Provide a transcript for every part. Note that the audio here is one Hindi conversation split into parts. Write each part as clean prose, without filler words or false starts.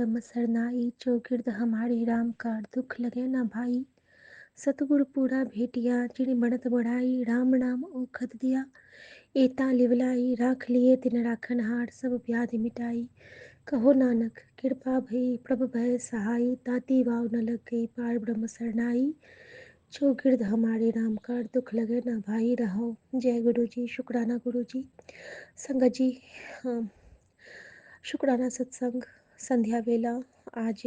ब्रह्म सरनाई, चौगिर्द हमारे राम का दुख लगे ना भाई। सतगुरु पूरा भेटिया, जिन बढ़त बढ़ाई, राम नाम ओखद दिया। एता लिवलाई, राख लिए तिन राखनहार, सब व्याधि मिटाई। कहो नानक कृपा भई प्रभ भय सहाई, ताती वाव न लग गई पार ब्रह्म सरनाई। चौगिर्द हमारे राम का दुख लगे ना भाई रहो। जय गुरु जी। शुक्राना गुरु जी। संगत जी, हाँ, शुक्राना सत्संग संध्या वेला आज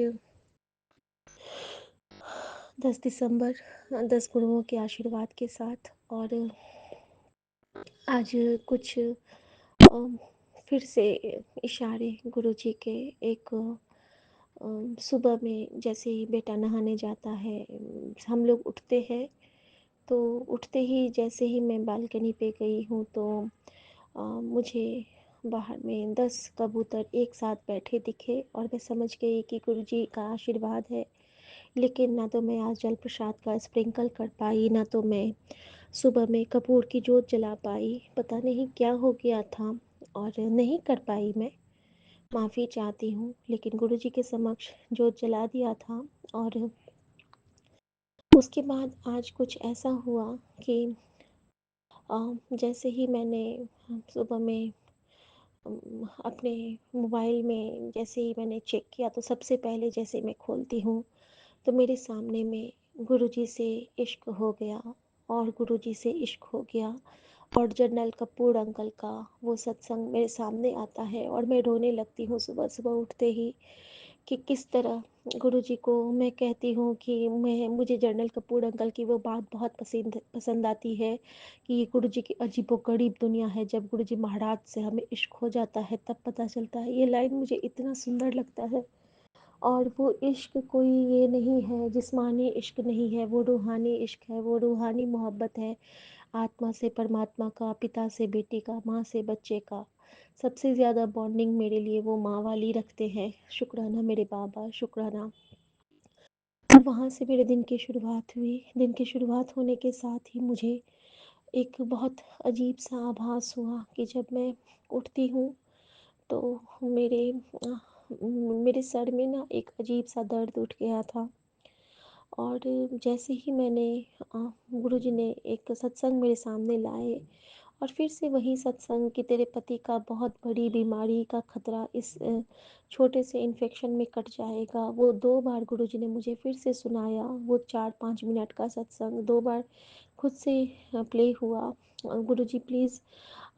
10 दिसंबर 10 गुरुओं के आशीर्वाद के साथ। और आज कुछ फिर से इशारे गुरु जी के एक सुबह में जैसे ही बेटा नहाने जाता है, हम लोग उठते हैं तो उठते ही जैसे ही मैं बालकनी पे गई हूँ तो मुझे बाहर में 10 कबूतर एक साथ बैठे दिखे और मैं समझ गई कि गुरु जी का आशीर्वाद है। लेकिन ना तो मैं आज जल प्रसाद का स्प्रिंकल कर पाई, ना तो मैं सुबह में कपूर की जोत जला पाई। पता नहीं क्या हो गया था और नहीं कर पाई मैं। माफ़ी चाहती हूँ, लेकिन गुरु जी के समक्ष जोत जला दिया था। और उसके बाद आज कुछ ऐसा हुआ कि जैसे ही मैंने सुबह में अपने मोबाइल में जैसे ही मैंने चेक किया तो सबसे पहले जैसे मैं खोलती हूँ तो मेरे सामने में गुरुजी से इश्क हो गया और गुरुजी से इश्क हो गया। और जनरल कपूर अंकल का वो सत्संग मेरे सामने आता है और मैं रोने लगती हूँ सुबह सुबह उठते ही कि किस तरह गुरुजी को मैं कहती हूँ कि मुझे जनरल कपूर अंकल की वो बात बहुत पसंद आती है कि ये गुरुजी की अजीबोगरीब दुनिया है। जब गुरुजी महाराज से हमें इश्क हो जाता है तब पता चलता है। ये लाइन मुझे इतना सुंदर लगता है। और वो इश्क कोई ये नहीं है, जिस्मानी इश्क नहीं है, वो रूहानी इश्क है, वो रूहानी मोहब्बत है। आत्मा से परमात्मा का, पिता से बेटी का, माँ से बच्चे का। सबसे ज़्यादा बॉन्डिंग मेरे लिए वो माँ वाली रखते हैं। शुक्राना मेरे बाबा, शुक्राना। और वहाँ से मेरे दिन की शुरुआत हुई। दिन की शुरुआत होने के साथ ही मुझे एक बहुत अजीब सा आभास हुआ कि जब मैं उठती हूँ तो मेरे सर में ना एक अजीब सा दर्द उठ गया था। और जैसे ही मैंने गुरुजी ने एक सत्संग मेरे सामने लाए और फिर से वही सत्संग कि तेरे पति का बहुत बड़ी बीमारी का खतरा इस छोटे से इन्फेक्शन में कट जाएगा, वो 2 बार गुरुजी ने मुझे फिर से सुनाया। वो 4-5 मिनट का सत्संग 2 बार खुद से प्ले हुआ। गुरुजी प्लीज़,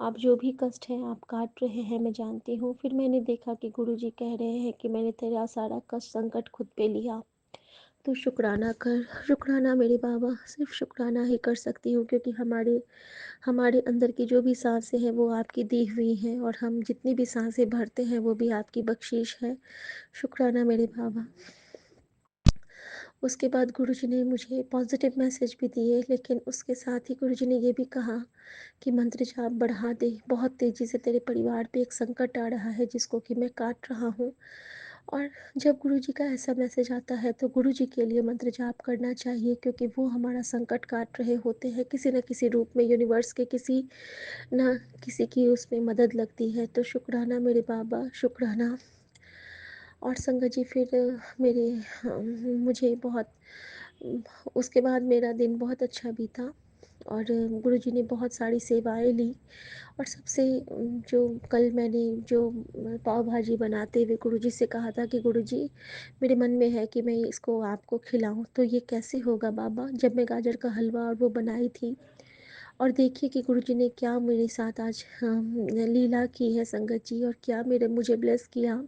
आप जो भी कष्ट है आप काट रहे हैं, मैं जानती हूँ। फिर मैंने देखा कि गुरुजी कह रहे हैं कि मैंने तेरा सारा कष्ट संकट खुद पे लिया, तो शुक्राना कर। शुक्राना मेरे बाबा, सिर्फ शुक्राना ही कर सकती हूँ, क्योंकि हमारे हमारे अंदर की जो भी सांसें हैं वो आपकी दी हुई हैं और हम जितनी भी सांसें भरते हैं वो भी आपकी बख्शीश है। शुक्राना मेरे बाबा। उसके बाद गुरुजी ने मुझे पॉजिटिव मैसेज भी दिए, लेकिन उसके साथ ही गुरुजी ने ये भी कहा कि मंत्र जाप बढ़ा दे, बहुत तेज़ी से तेरे परिवार पे एक संकट आ रहा है जिसको कि मैं काट रहा हूँ। और जब गुरुजी का ऐसा मैसेज आता है तो गुरुजी के लिए मंत्र जाप करना चाहिए, क्योंकि वो हमारा संकट काट रहे होते हैं किसी न किसी रूप में। यूनिवर्स के किसी न किसी की उसमें मदद लगती है। तो शुक्राना मेरे बाबा, शुक्राना। और संगत जी, फिर मुझे बहुत उसके बाद मेरा दिन बहुत अच्छा बीता और गुरुजी ने बहुत सारी सेवाएं ली। और सबसे जो कल मैंने जो पाव भाजी बनाते हुए गुरुजी से कहा था कि गुरुजी, मेरे मन में है कि मैं इसको आपको खिलाऊं, तो ये कैसे होगा बाबा, जब मैं गाजर का हलवा और वो बनाई थी। और देखिए कि गुरुजी ने क्या मेरे साथ आज लीला की है संगत जी, और क्या मेरे मुझे ब्लेस किया।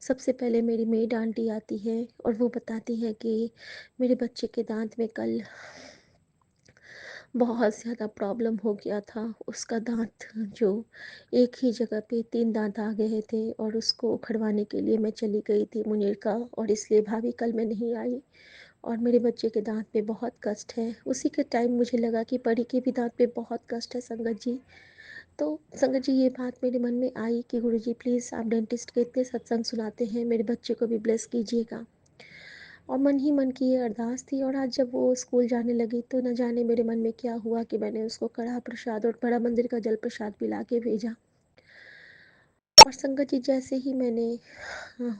सबसे पहले मेरी मेड आंटी आती है और वो बताती है कि मेरे बच्चे के दांत में कल बहुत ज़्यादा प्रॉब्लम हो गया था। उसका दांत जो एक ही जगह पे 3 दांत आ गए थे और उसको उखड़वाने के लिए मैं चली गई थी मुनीर का, और इसलिए भाभी कल मैं नहीं आई। और मेरे बच्चे के दांत पे बहुत कष्ट है। उसी के टाइम मुझे लगा कि परी के भी दांत पे बहुत कष्ट है संगत जी। तो संगत जी, ये बात मेरे मन में आई कि गुरुजी प्लीज़, आप डेंटिस्ट के इतने सत्संग सुनाते हैं, मेरे बच्चे को भी ब्लेस कीजिएगा। और मन ही मन की ये अरदास थी। और आज जब वो स्कूल जाने लगी तो न जाने मेरे मन में क्या हुआ कि मैंने उसको कड़ा प्रसाद और बड़ा मंदिर का जल प्रसाद पिला के भेजा। और संगत जी जैसे ही मैंने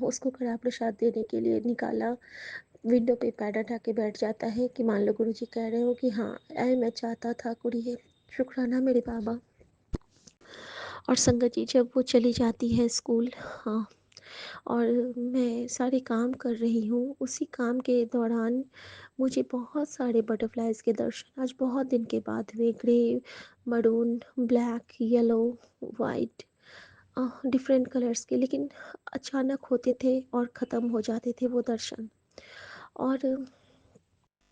उसको कड़ा प्रसाद देने के लिए निकाला, विंडो पे पैर हटा के बैठ जाता है कि मान लो गुरुजी कह रहे हो कि हाँ, ऐ मैं चाहता था कुड़िए, शुक्राना मेरे बाबा। और संगत जी जब वो चली जाती है स्कूल, हाँ, और मैं सारे काम कर रही हूँ, उसी काम के दौरान मुझे बहुत सारे बटरफ्लाइज़ के दर्शन आज बहुत दिन के बाद हुए। Grey, maroon, black, yellow, white, different colours के, लेकिन अचानक होते थे और ख़त्म हो जाते थे वो दर्शन। और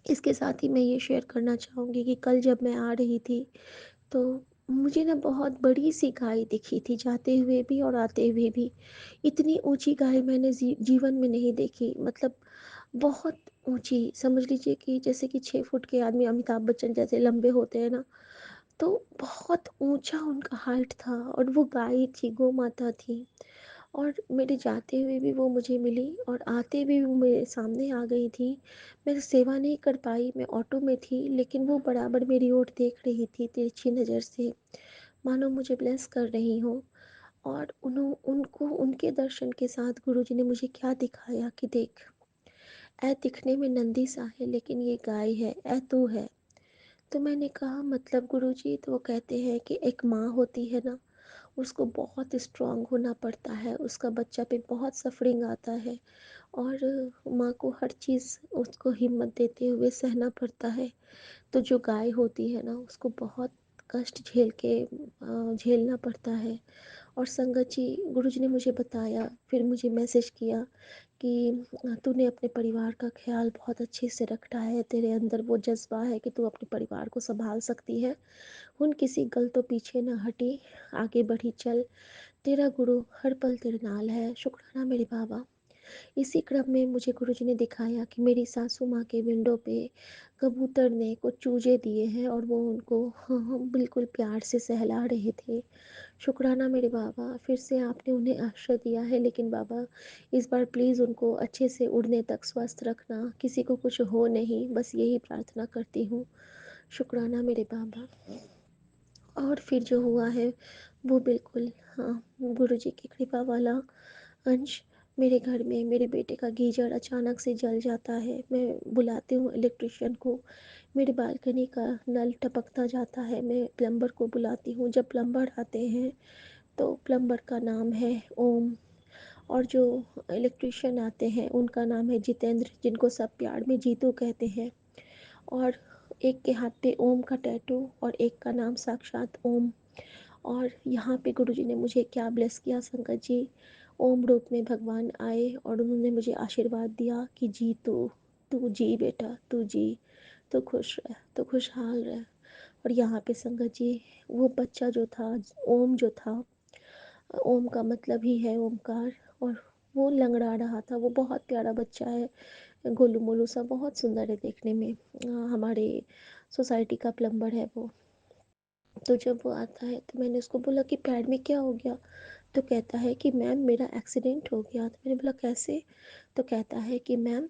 इसके साथ ही मैं ये शेयर करना चाहूँगी कि कल जब मैं आ रही थी, तो मुझे ना बहुत बड़ी सी गाय दिखी थी, जाते हुए भी और आते हुए भी। इतनी ऊंची गाय मैंने जीवन में नहीं देखी, मतलब बहुत ऊंची, समझ लीजिए कि जैसे कि 6 फुट के आदमी अमिताभ बच्चन जैसे लंबे होते हैं ना, तो बहुत ऊंचा उनका हाइट था। और वो गाय थी, गौ माता थी। और मेरे जाते हुए भी वो मुझे मिली और आते भी वो मेरे सामने आ गई थी। मैं सेवा नहीं कर पाई, मैं ऑटो में थी, लेकिन वो बराबर मेरी ओर देख रही थी तिरछी नज़र से, मानो मुझे ब्लेस कर रही हो। और उनको उनके दर्शन के साथ गुरुजी ने मुझे क्या दिखाया कि देख, ऐ दिखने में नंदी सा है लेकिन ये गाय है, ऐ तू है। तो मैंने कहा मतलब गुरुजी, तो वो कहते हैं कि एक माँ होती है ना, उसको बहुत स्ट्रांग होना पड़ता है, उसका बच्चा पे बहुत सफरिंग आता है, और माँ को हर चीज़ उसको हिम्मत देते हुए सहना पड़ता है। तो जो गाय होती है ना, उसको बहुत कष्ट झेलना पड़ता है। और संगत जी, गुरुजी ने मुझे बताया, फिर मुझे मैसेज किया कि तूने अपने परिवार का ख्याल बहुत अच्छे से रखा है, तेरे अंदर वो जज्बा है कि तू अपने परिवार को संभाल सकती है, उन किसी गल तो पीछे ना हटी, आगे बढ़ी चल, तेरा गुरु हर पल तेरे नाल है, शुक्राना मेरे बाबा। इसी क्रम में मुझे गुरुजी ने दिखाया कि मेरी सासू माँ के विंडो पे कबूतर ने कुछ चूजे दिए हैं और वो उनको बिल्कुल प्यार से सहला रहे थे। शुक्राना मेरे बाबा, फिर से आपने उन्हें आश्रय दिया है, लेकिन बाबा इस बार प्लीज़ उनको अच्छे से उड़ने तक स्वस्थ रखना, किसी को कुछ हो नहीं, बस यही प्रार्थना करती हूँ। शुक्राना मेरे बाबा। और फिर जो हुआ है वो बिल्कुल, हाँ, गुरुजी की कृपा वाला अंश। मेरे घर में मेरे बेटे का गीजर अचानक से जल जाता है, मैं बुलाती हूँ इलेक्ट्रिशियन को, मेरे बालकनी का नल टपकता जाता है, मैं प्लम्बर को बुलाती हूँ। जब प्लम्बर आते हैं तो प्लम्बर का नाम है ओम, और जो इलेक्ट्रिशियन आते हैं उनका नाम है जितेंद्र, जिनको सब प्यार में जीतू कहते हैं। और एक के हाथ पे ओम का टैटू और एक का नाम साक्षात ओम। और यहाँ पे गुरुजी ने मुझे क्या ब्लेस किया संगत जी, ओम रूप में भगवान आए और उन्होंने मुझे आशीर्वाद दिया कि जी तू, तू जी बेटा, तू जी, तू खुश रह, तू खुशहाल रह। और यहाँ पे संगत जी, वो बच्चा जो था, ओम जो था, ओम का मतलब ही है ओमकार, और वो लंगड़ा रहा था। वो बहुत प्यारा बच्चा है, गोलू मोलू सा, बहुत सुंदर है देखने में। हमारे सोसाइटी का प्लम्बर है वो। तो जब वो आता है तो मैंने उसको बोला कि पैर में क्या हो गया, तो कहता है कि मैम मेरा एक्सीडेंट हो गया। तो मैंने बोला कैसे, तो कहता है कि मैम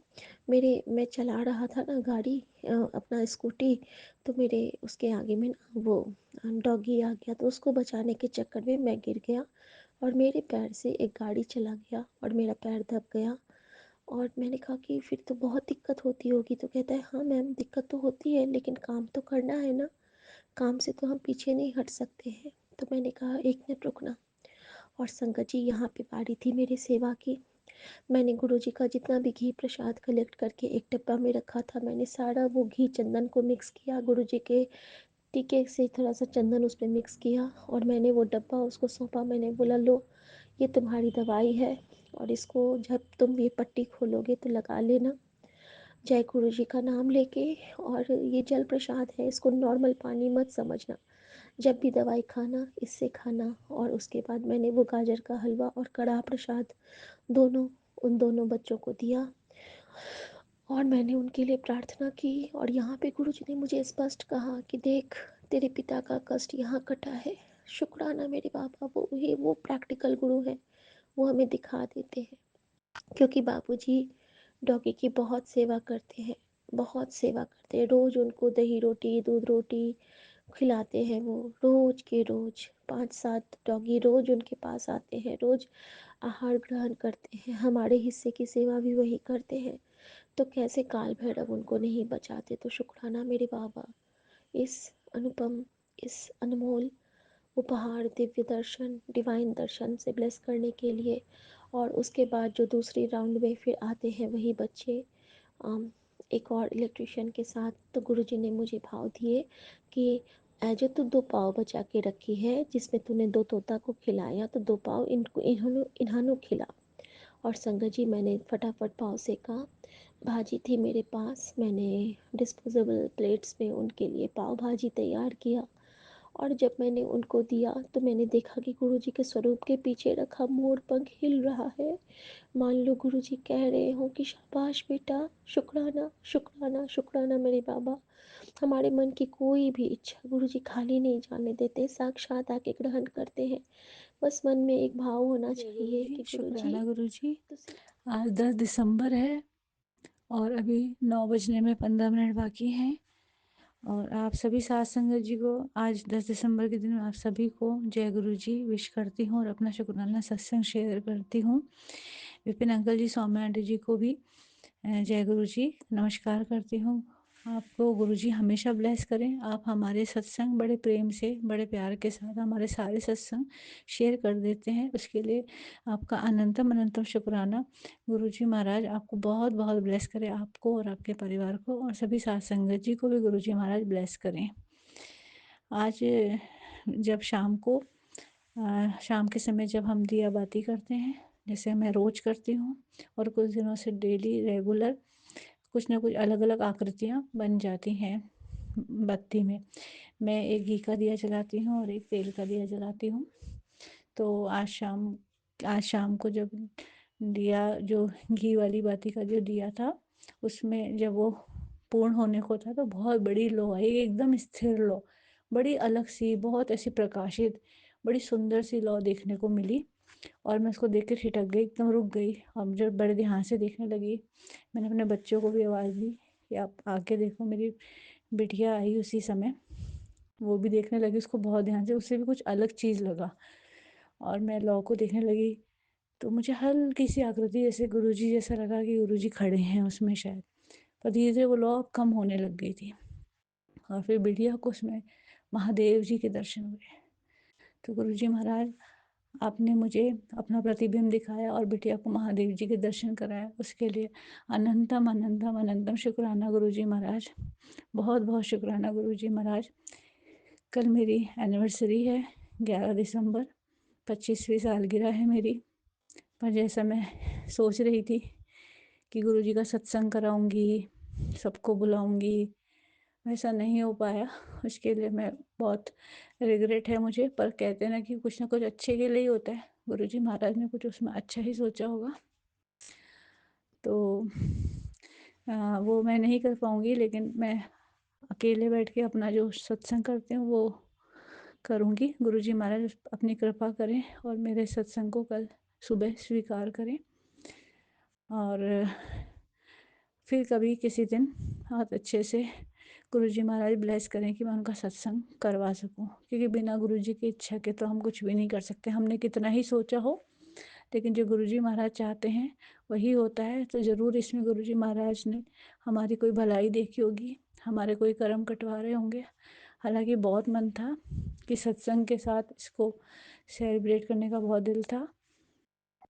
मैं चला रहा था ना गाड़ी, अपना स्कूटी, तो मेरे उसके आगे में ना वो डॉगी आ गया, तो उसको बचाने के चक्कर में मैं गिर गया और मेरे पैर से एक गाड़ी चला गया और मेरा पैर दब गया। और मैंने कहा कि फिर तो बहुत दिक्कत होती होगी, तो कहता है हाँ मैम दिक्कत तो होती है, लेकिन काम तो करना है ना, काम से तो हम पीछे नहीं हट सकते हैं। तो मैंने कहा एक मिनट रुकना। और संगत जी यहाँ पे बारी थी मेरी सेवा की। मैंने गुरुजी का जितना भी घी प्रसाद कलेक्ट करके एक डब्बा में रखा था, मैंने सारा वो घी चंदन को मिक्स किया, गुरुजी के टीके से थोड़ा सा चंदन उस पर मिक्स किया और मैंने वो डब्बा उसको सौंपा। मैंने बोला लो, ये तुम्हारी दवाई है और इसको जब तुम ये पट्टी खोलोगे तो लगा लेना, जय गुरु जी का नाम लेके। और ये जल प्रसाद है, इसको नॉर्मल पानी मत समझना, जब भी दवाई खाना इससे खाना। और उसके बाद मैंने वो गाजर का हलवा और कड़ा प्रसाद दोनों उन दोनों बच्चों को दिया और मैंने उनके लिए प्रार्थना की। और यहाँ पे गुरु जी ने मुझे स्पष्ट कहा कि देख, तेरे पिता का कष्ट यहाँ कटा है। शुक्राना मेरे बाबा, वो प्रैक्टिकल गुरु है, वो हमें दिखा देते हैं। क्योंकि बापूजी डॉगी की बहुत सेवा करते हैं, बहुत सेवा करते हैं, रोज़ उनको दही रोटी, दूध रोटी, खिलाते हैं वो, रोज़ के रोज़ 5-7 डॉगी रोज़ उनके पास आते हैं, रोज़ आहार ग्रहण करते हैं, हमारे हिस्से की सेवा भी वही करते हैं। तो कैसे काल भैरव उनको नहीं बचाते। तो शुक्राना मेरे बाबा, इस अनुपम, इस अनमोल उपहार, दिव्य दर्शन, डिवाइन दर्शन से ब्लेस करने के लिए। और उसके बाद जो दूसरी राउंड में फिर आते हैं वही बच्चे, अम, एक और इलेक्ट्रिशियन के साथ। तो गुरुजी ने मुझे भाव दिए कि जो तू 2 पाव बचा के रखी है, जिसमें तूने 2 तोता को खिलाया, तो 2 पाव इनको इन्होंने इन्हानो खिला। और संगत जी, मैंने फटाफट पाव सेका। भाजी थी मेरे पास, मैंने डिस्पोजेबल प्लेट्स में उनके लिए पाव भाजी तैयार किया। और जब मैंने उनको दिया तो मैंने देखा कि गुरुजी के स्वरूप के पीछे रखा मोर पंख हिल रहा है। मान लो गुरुजी कह रहे हो कि शाबाश बेटा, शुक्राना शुक्राना शुक्राना मेरे बाबा। हमारे मन की कोई भी इच्छा गुरुजी खाली नहीं जाने देते, साक्षात आके ग्रहण करते हैं। बस मन में एक भाव होना जय गुरु चाहिए जी, कि गुरुजी शुक्राना गुरु जी। तुसी। आज 10 दिसंबर है और अभी 9 बजने में 15 मिनट बाकी हैं। और आप सभी साथ संगत जी को आज 10 दिसंबर के दिन आप सभी को जय गुरु जी विश करती हूँ और अपना शुक्राना सत्संग शेयर करती हूँ। विपिन अंकल जी, सौम्या आंटी जी को भी जय गुरु जी नमस्कार करती हूँ। आपको गुरु जी हमेशा ब्लेस करें। आप हमारे सत्संग बड़े प्रेम से, बड़े प्यार के साथ हमारे सारे सत्संग शेयर कर देते हैं, उसके लिए आपका अनंतम अनंतम शुक्राना। गुरु जी महाराज आपको बहुत बहुत ब्लेस करें, आपको और आपके परिवार को, और सभी साथ संगत जी को भी गुरु जी महाराज ब्लेस करें। आज जब शाम के समय जब हम दिया बाती करते हैं, जैसे मैं रोज़ करती हूँ, और कुछ दिनों से डेली रेगुलर कुछ ना कुछ अलग अलग आकृतियाँ बन जाती हैं बत्ती में। मैं एक घी का दिया जलाती हूँ और एक तेल का दिया जलाती हूँ। तो आज शाम को जब दिया, जो घी वाली बाती का जो दिया था, उसमें जब वो पूर्ण होने को था तो बहुत बड़ी लौ आई, एकदम स्थिर लौ, बड़ी अलग सी, बहुत ऐसी प्रकाशित, बड़ी सुंदर सी लौ देखने को मिली। और मैं उसको देख के ठिठक गई, एकदम रुक गई। और जब बड़े ध्यान से देखने लगी, मैंने अपने बच्चों को भी आवाज़ दी कि आप आके देखो। मेरी बिटिया आई उसी समय, वो भी देखने लगी उसको बहुत ध्यान से, उससे भी कुछ अलग चीज़ लगा। और मैं लौ को देखने लगी तो मुझे हल्की सी आकृति जैसे गुरुजी जैसा लगा कि गुरुजी खड़े हैं उसमें शायद। पर धीरे धीरे वो लौ अब कम होने लग गई थी और फिर बिटिया को उसमें महादेव जी के दर्शन हुए। तो गुरुजी महाराज, आपने मुझे अपना प्रतिबिंब दिखाया और बिटिया को महादेव जी के दर्शन कराया, उसके लिए अनंतम अनंतम अनंतम शुक्राना गुरुजी महाराज। बहुत बहुत शुक्राना गुरुजी महाराज। कल मेरी एनिवर्सरी है, 11 दिसंबर, 25वीं सालगिरह है मेरी। पर जैसा मैं सोच रही थी कि गुरुजी का सत्संग कराऊंगी, सबको बुलाऊंगी, वैसा नहीं हो पाया। उसके लिए मैं बहुत रिग्रेट है मुझे। पर कहते हैं ना कि कुछ ना कुछ अच्छे के लिए ही होता है, गुरुजी महाराज ने कुछ उसमें अच्छा ही सोचा होगा। तो वो मैं नहीं कर पाऊँगी, लेकिन मैं अकेले बैठ के अपना जो सत्संग करती हूँ वो करूँगी। गुरुजी महाराज अपनी कृपा करें और मेरे सत्संग को कल सुबह स्वीकार करें। और फिर कभी किसी दिन बहुत अच्छे से गुरुजी महाराज ब्लेस करें कि मैं उनका सत्संग करवा सकूं, क्योंकि बिना गुरुजी की इच्छा के तो हम कुछ भी नहीं कर सकते। हमने कितना ही सोचा हो, लेकिन जो गुरुजी महाराज चाहते हैं वही होता है। तो ज़रूर इसमें गुरुजी महाराज ने हमारी कोई भलाई देखी होगी, हमारे कोई कर्म कटवा रहे होंगे। हालांकि बहुत मन था कि सत्संग के साथ इसको सेलिब्रेट करने का बहुत दिल था,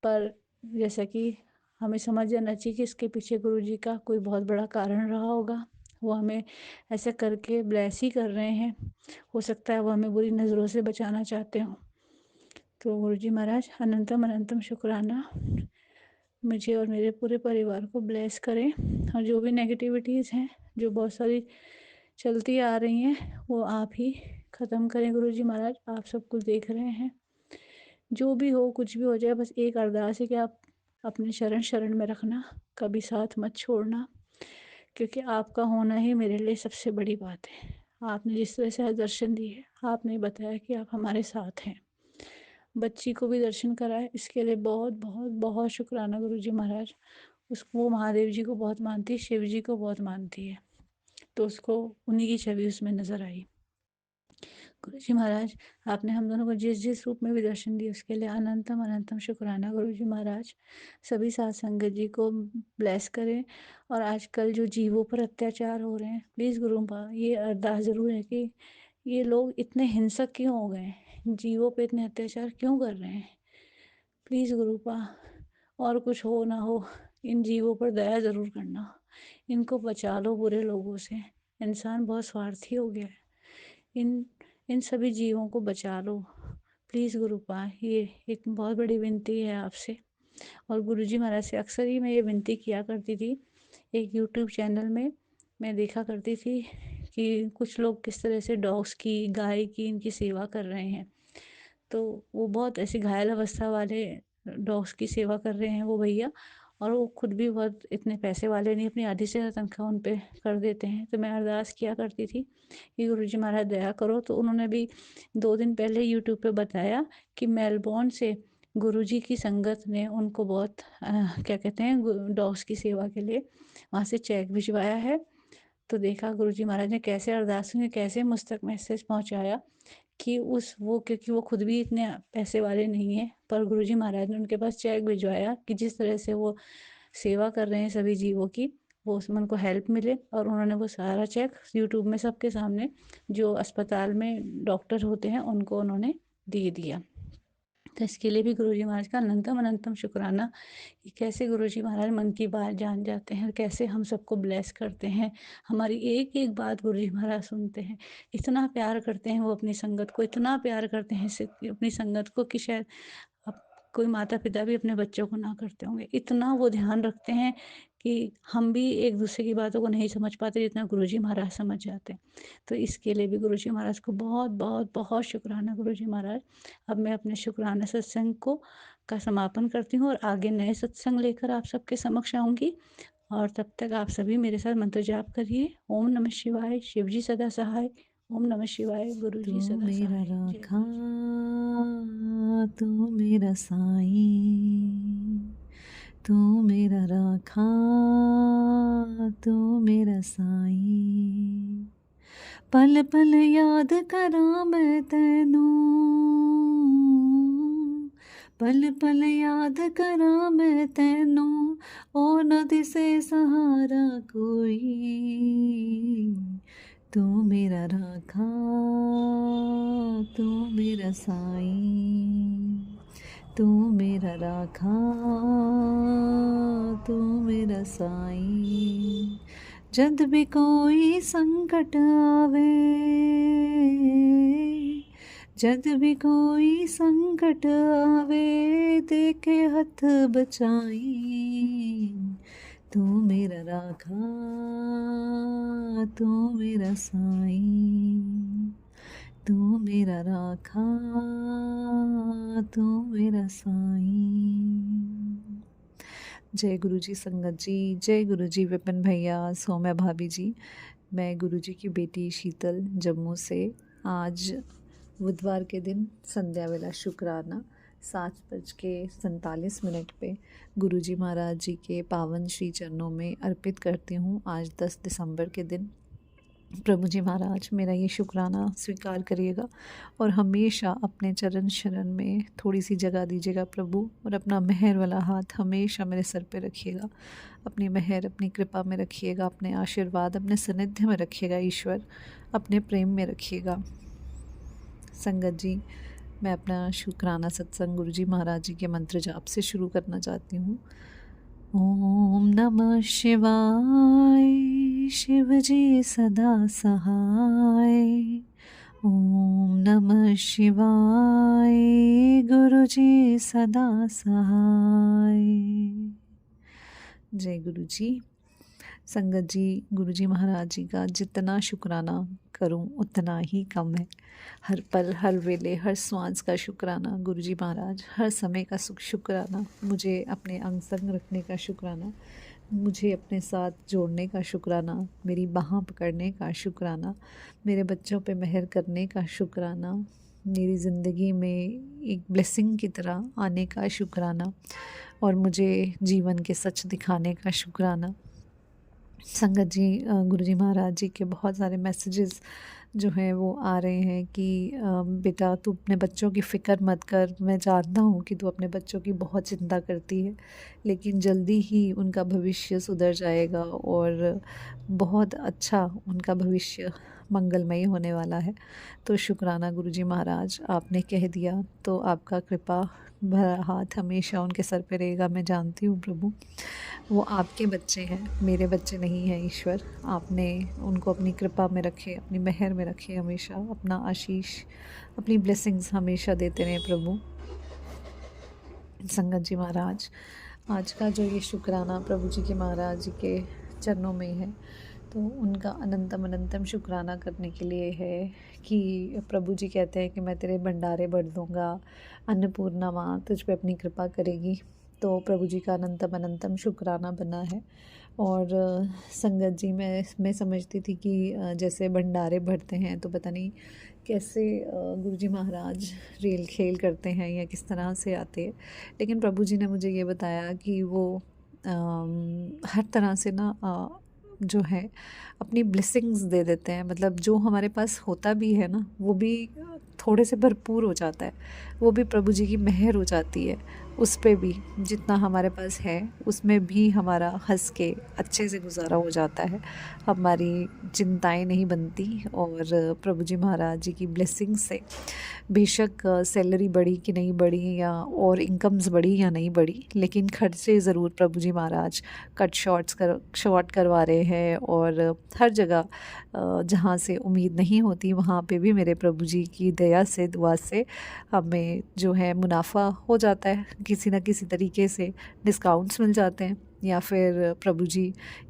पर जैसा कि हमें समझ जाना चाहिए कि इसके पीछे गुरुजी का कोई बहुत बड़ा कारण रहा होगा। वो हमें ऐसा करके ब्लेस ही कर रहे हैं। हो सकता है वो हमें बुरी नज़रों से बचाना चाहते हों। तो गुरुजी महाराज अनंतम अनंतम शुक्राना, मुझे और मेरे पूरे परिवार को ब्लेस करें। और जो भी नेगेटिविटीज़ हैं, जो बहुत सारी चलती आ रही हैं, वो आप ही ख़त्म करें गुरुजी महाराज। आप सब कुछ देख रहे हैं, जो भी हो कुछ भी हो जाए, बस एक अरदास है कि आप अपने शरण शरण में रखना, कभी साथ मत छोड़ना, क्योंकि आपका होना ही मेरे लिए सबसे बड़ी बात है। आपने जिस तरह से आज दर्शन दिए, आपने बताया कि आप हमारे साथ हैं। बच्ची को भी दर्शन कराए, इसके लिए बहुत बहुत बहुत शुक्राना गुरुजी महाराज। उसको, वो महादेव जी को बहुत मानती है, शिव जी को बहुत मानती है, तो उसको उन्हीं की छवि उसमें नज़र आई। गुरुजी महाराज, आपने हम दोनों को जिस-जिस रूप में भी दर्शन दिए उसके लिए अनंतम अनंतम शुक्राना गुरुजी महाराज। सभी साध संगत जी को ब्लेस करें और आजकल जो जीवों पर अत्याचार हो रहे हैं, प्लीज़ गुरुपा ये अरदास ज़रूर है कि ये लोग इतने हिंसक क्यों हो गए हैं? जीवों पे इतने अत्याचार क्यों कर रहे हैं? प्लीज़ गुरुपा और कुछ हो ना हो, इन जीवों पर दया ज़रूर करना। इनको बचा लो बुरे लोगों से। इंसान बहुत स्वार्थी हो गया है। इन इन सभी जीवों को बचा लो। प्लीज़ गुरुपा ये एक बहुत बड़ी विनती है आपसे। और गुरुजी महाराज से अक्सर ही मैं ये विनती किया करती थी। एक यूट्यूब चैनल में मैं देखा करती थी कि कुछ लोग किस तरह से डॉग्स की, गाय की इनकी सेवा कर रहे हैं। तो वो बहुत ऐसी घायल अवस्था वाले डॉग्स की सेवा कर रहे हैं वो भैया, और वो खुद भी बहुत इतने पैसे वाले नहीं, अपनी आधी से ज़्यादा तनख्वाह उन पे कर देते हैं। तो मैं अरदास किया करती थी कि गुरुजी महाराज दया करो। तो उन्होंने भी 2 दिन पहले यूट्यूब पे बताया कि मेलबोर्न से गुरुजी की संगत ने उनको बहुत क्या कहते हैं डॉग्स की सेवा के लिए वहाँ से चेक भिजवाया है। तो देखा गुरुजी महाराज ने कैसे अरदास में कैसे मुझ तक मैसेज पहुँचाया कि उस वो क्योंकि वो खुद भी इतने पैसे वाले नहीं हैं, पर गुरुजी महाराज ने उनके पास चेक भिजवाया कि जिस तरह से वो सेवा कर रहे हैं सभी जीवों की, वो उसमें उनको हेल्प मिले, और उन्होंने वो सारा चेक यूट्यूब में सबके सामने जो अस्पताल में डॉक्टर होते हैं उनको उन्होंने दे दिया। तो इसके लिए भी गुरुजी महाराज का अनंतम अनंतम शुक्राना कि कैसे गुरुजी महाराज मन की बात जान जाते हैं और कैसे हम सबको ब्लेस करते हैं। हमारी एक-एक बात गुरुजी महाराज सुनते हैं। इतना प्यार करते हैं वो अपनी संगत को, इतना प्यार करते हैं अपनी संगत को कि शायद अब कोई माता-पिता भी अपने बच्चों को ना करते होंगे। इतना वो ध्यान रखते हैं कि हम भी एक-दूसरे की बातों को नहीं समझ पाते जितना गुरुजी महाराज समझ जाते हैं। तो इसके लिए भी गुरुजी महाराज को बहुत-बहुत बहुत शुक्राना गुरुजी महाराज। अब मैं अपने शुक्राना सत्संग का समापन करती हूँ और आगे नए सत्संग लेकर आप सबके समक्ष आऊँगी, और तब तक आप सभी मेरे साथ मंत्र जाप करिए। ओम नमः शिवाय, शिव जी सदा सहाय। ओम नमः शिवाय, गुरु तू जी सदा मेरा सहाय। जय राखा, गुरु जी। तू मेरा साईं, तू मेरा राखा, तू मेरा साईं। पल पल याद करा मैं तैनू, पल पल याद करा मैं तैनू, ओ न दिसे सहारा कोई। तू मेरा राखा, तू मेरा साईं, तू मेरा राखा, तू मेरा साईं। जद भी कोई संकट आवे, जद भी कोई संकट आवे, देखे हथ बचाई। तू मेरा राखा, तू मेरा साईं, तू मेरा राखा, तू मेरा साईं। जय गुरु जी संगत जी, जय गुरु जी विपिन भैया, सौम्या भाभी जी। मैं गुरु जी की बेटी शीतल जम्मू से। आज बुधवार के दिन संध्या वेला शुक्राना 7:47 पे गुरुजी महाराज जी के पावन श्री चरणों में अर्पित करती हूँ। आज 10 दिसंबर के दिन प्रभु जी महाराज मेरा ये शुक्राना स्वीकार करिएगा और हमेशा अपने चरण शरण में थोड़ी सी जगह दीजिएगा प्रभु, और अपना मेहर वाला हाथ हमेशा मेरे सर पे रखिएगा। अपनी मेहर, अपनी कृपा में रखिएगा, अपने आशीर्वाद, अपने सानिध्य में रखिएगा ईश्वर, अपने प्रेम में रखिएगा। संगत जी, मैं अपना शुक्राना सत्संग गुरुजी महाराज जी के मंत्र जाप से शुरू करना चाहती हूँ। ओम नमः शिवाय, शिव जी सदा सहाय। ओम नमः शिवाय, गुरु जी सदा सहाय। जय गुरु जी। संगत जी, गुरु जी महाराज जी का जितना शुक्राना करूं उतना ही कम है। हर पल, हर वेले, हर श्वास का शुक्राना गुरु जी महाराज, हर समय का शुक्राना, मुझे अपने अंग संग रखने का शुक्राना, मुझे अपने साथ जोड़ने का शुक्राना, मेरी बाह पकड़ने का शुक्राना, मेरे बच्चों पे मेहर करने का शुक्राना, मेरी ज़िंदगी में एक ब्लेसिंग की तरह आने का शुक्राना, और मुझे जीवन के सच दिखाने का शुक्राना। संगत जी, गुरुजी महाराज जी के बहुत सारे मैसेजेस जो है वो आ रहे हैं कि बेटा तू अपने बच्चों की फ़िक्र मत कर, मैं जानता हूँ कि तू अपने बच्चों की बहुत चिंता करती है, लेकिन जल्दी ही उनका भविष्य सुधर जाएगा और बहुत अच्छा उनका भविष्य मंगलमय होने वाला है। तो शुक्राना गुरुजी महाराज, आपने कह दिया तो आपका कृपा भरा हाथ हमेशा उनके सर पे रहेगा। मैं जानती हूँ प्रभु, वो आपके बच्चे हैं, मेरे बच्चे नहीं हैं ईश्वर। आपने उनको अपनी कृपा में रखे, अपनी मेहर में रखे, हमेशा अपना आशीष, अपनी ब्लेसिंग्स हमेशा देते रहें प्रभु। संगत जी महाराज, आज का जो ये शुक्राना प्रभु जी के महाराज जी के चरणों में है, तो उनका अनंतम अनंतम शुक्राना करने के लिए है कि प्रभु जी कहते हैं कि मैं तेरे भंडारे भर दूँगा, अन्नपूर्णा माँ तुझ पे अपनी कृपा करेगी। तो प्रभु जी का अनंतम अनंतम शुक्राना बना है। और संगत जी, मैं समझती थी कि जैसे भंडारे भरते हैं तो पता नहीं कैसे गुरुजी महाराज रेल खेल करते हैं या किस तरह से आते हैं, लेकिन प्रभु जी ने मुझे ये बताया कि वो हर तरह से ना जो है अपनी ब्लेसिंग्स दे देते हैं। मतलब जो हमारे पास होता भी है ना, वो भी थोड़े से भरपूर हो जाता है, वो भी प्रभु जी की मेहर हो जाती है। उस पे भी जितना हमारे पास है उसमें भी हमारा हंस के अच्छे से गुजारा हो जाता है, हमारी चिंताएं नहीं बनती। और प्रभु जी महाराज जी की ब्लेसिंग से बेशक सैलरी बढ़ी कि नहीं बढ़ी या और इनकम्स बढ़ी या नहीं बढ़ी, लेकिन खर्चे ज़रूर प्रभु जी महाराज शॉर्ट करवा रहे हैं। और हर जगह जहाँ से उम्मीद नहीं होती वहाँ पे भी मेरे प्रभु जी की दया से, दुआ से हमें जो है मुनाफा हो जाता है, किसी न किसी तरीके से डिस्काउंट्स मिल जाते हैं, या फिर प्रभु जी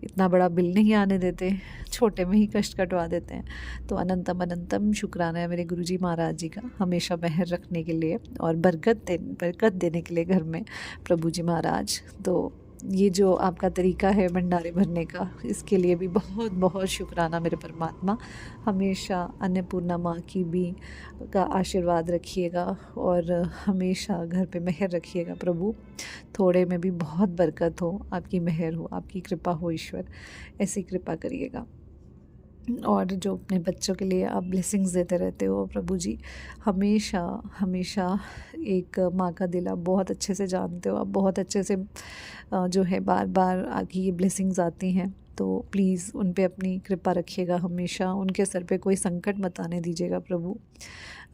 इतना बड़ा बिल नहीं आने देते, छोटे में ही कष्ट कटवा देते हैं। तो अनंतम अनंतम शुक्राना है मेरे गुरुजी महाराज जी का, हमेशा मेहर रखने के लिए और बरकत देने के लिए घर में प्रभु जी महाराज। तो ये जो आपका तरीका है भंडारे भरने का, इसके लिए भी बहुत बहुत शुक्राना मेरे परमात्मा। हमेशा अन्नपूर्णा माँ की भी का आशीर्वाद रखिएगा और हमेशा घर पे मेहर रखिएगा प्रभु। थोड़े में भी बहुत बरकत हो, आपकी मेहर हो, आपकी कृपा हो ईश्वर, ऐसी कृपा करिएगा। और जो अपने बच्चों के लिए आप ब्लेसिंग्स देते रहते हो प्रभु जी, हमेशा हमेशा एक माँ का दिल आप बहुत अच्छे से जानते हो, आप बहुत अच्छे से जो है बार बार आगे ये ब्लेसिंग्स आती हैं। तो प्लीज़ उन पे अपनी कृपा रखिएगा, हमेशा उनके सर पे कोई संकट मत आने दीजिएगा प्रभु।